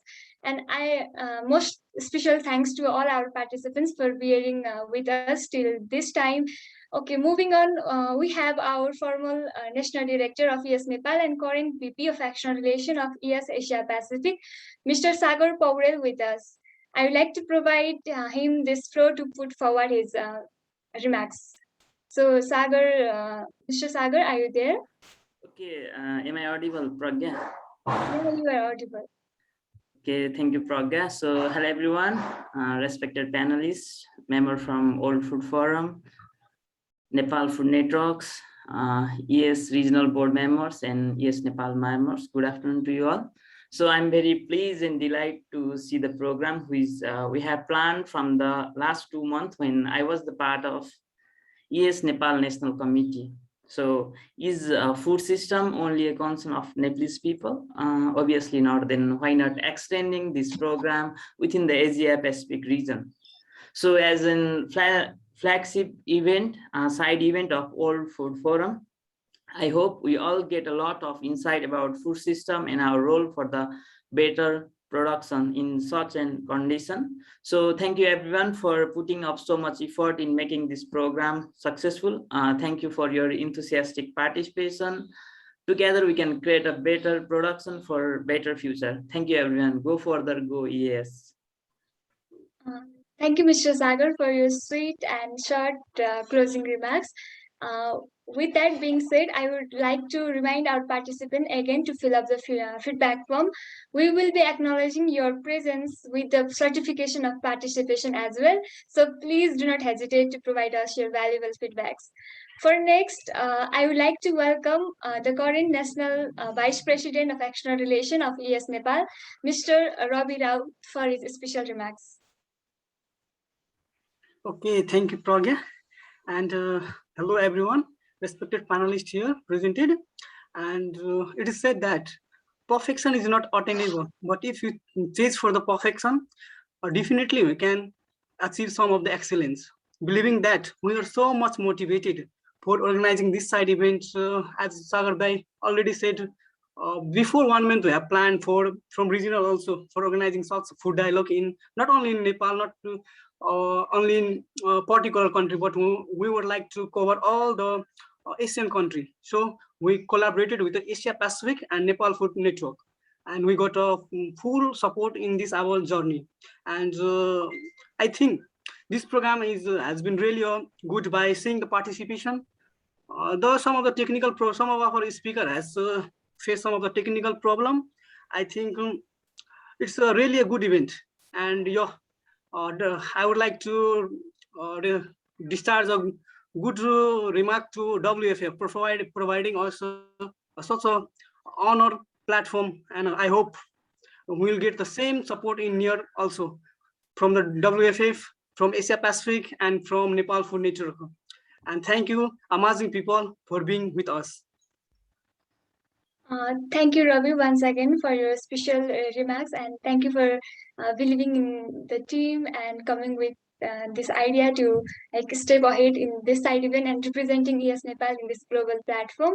And I most special thanks to all our participants for bearing with us till this time. Okay, moving on, we have our formal National Director of ES Nepal and current VP of External Relation of ES Asia Pacific, Mr. Sagar Paurel with us. I would like to provide him this floor to put forward his remarks. So, Sagar, Mr. Sagar, are you there? Okay, am I audible, Pragya? Yeah, you are audible. Okay, thank you, Pragya. So, hello everyone, respected panelists, member from Old Food Forum, Nepal Food Networks, ES Regional Board members, and ES Nepal members. Good afternoon to you all. So I'm very pleased and delighted to see the program which we have planned from the last 2 months when I was the part of ES Nepal National Committee. So is food system only a concern of Nepalese people? Obviously not. Then why not extending this program within the Asia Pacific region? So as a flagship event, side event of World Food Forum, I hope we all get a lot of insight about food system and our role for the better production in such an condition. So thank you everyone for putting up so much effort in making this program successful. Thank you for your enthusiastic participation. Together we can create a better production for better future. Thank you everyone. Go further, go ES. Thank you, Mr. Sagar, for your sweet and short closing remarks. With that being said, I would like to remind our participant again to fill up the feedback form. We will be acknowledging your presence with the certification of participation as well. So please do not hesitate to provide us your valuable feedbacks. For next, I would like to welcome the current National Vice President of External Relations of ES Nepal, Mr. Ravi Rao, for his special remarks. Okay, thank you, Pragya. And hello, everyone, respected panelists here presented. And it is said that perfection is not attainable, but if you chase for the perfection, definitely we can achieve some of the excellence. Believing that we are so much motivated for organizing this side event, as Sagar Bhai already said, before 1 month we have planned for from regional also for organizing such food dialogue in not only in Nepal, not only in a particular country, but we would like to cover all the Asian country. So we collaborated with the Asia Pacific and Nepal Food Network, and we got a full support in this our journey. And I think this program is has been really good by seeing the participation. Though some of the technical some of our speaker has faced some of the technical problem, I think it's really a good event. And I would like to discharge a good remark to WFF providing us such a honor platform, and I hope we'll get the same support in here also from the WFF, from Asia Pacific, and from Nepal Food Network. And thank you, amazing people, for being with us. Thank you, Ravi, once again for your special remarks, and thank you for believing in the team and coming with this idea to like step ahead in this side event and representing ES Nepal in this global platform.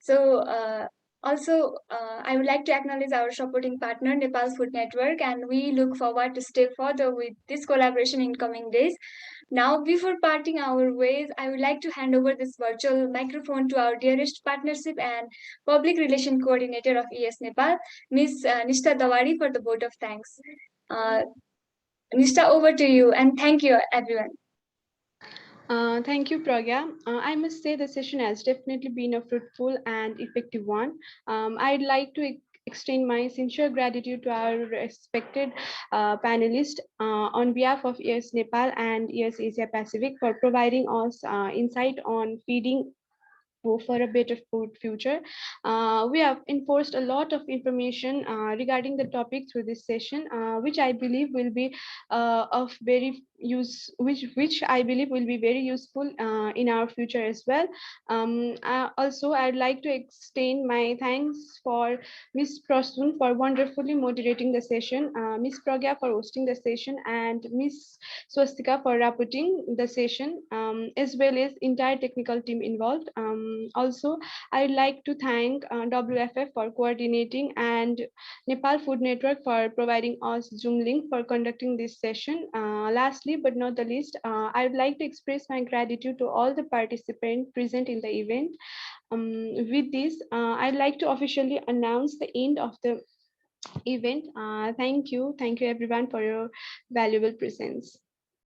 So also, I would like to acknowledge our supporting partner, Nepal Food Network, and we look forward to step further with this collaboration in coming days. Now, before parting our ways, I would like to hand over this virtual microphone to our dearest partnership and public relation coordinator of ES Nepal, Ms. Nishta Dawari, for the vote of thanks. Nishta, over to you, and thank you, everyone. Thank you, Pragya. I must say the session has definitely been a fruitful and effective one. I'd like to extend my sincere gratitude to our respected panelists on behalf of ES Nepal and ES Asia Pacific for providing us insight on feeding for a better food future. We have enforced a lot of information regarding the topic through this session, which I believe will be of very which I believe will be very useful in our future as well. Also, I'd like to extend my thanks for Ms. Prasun for wonderfully moderating the session, Ms. Pragya for hosting the session, and Ms. Swastika for rapporting the session, as well as entire technical team involved. Also, I'd like to thank WFF for coordinating and Nepal Food Network for providing us Zoom link for conducting this session. Lastly, but not the least, I would like to express my gratitude to all the participants present in the event. With this, I'd like to officially announce the end of the event. Thank you everyone for your valuable presence.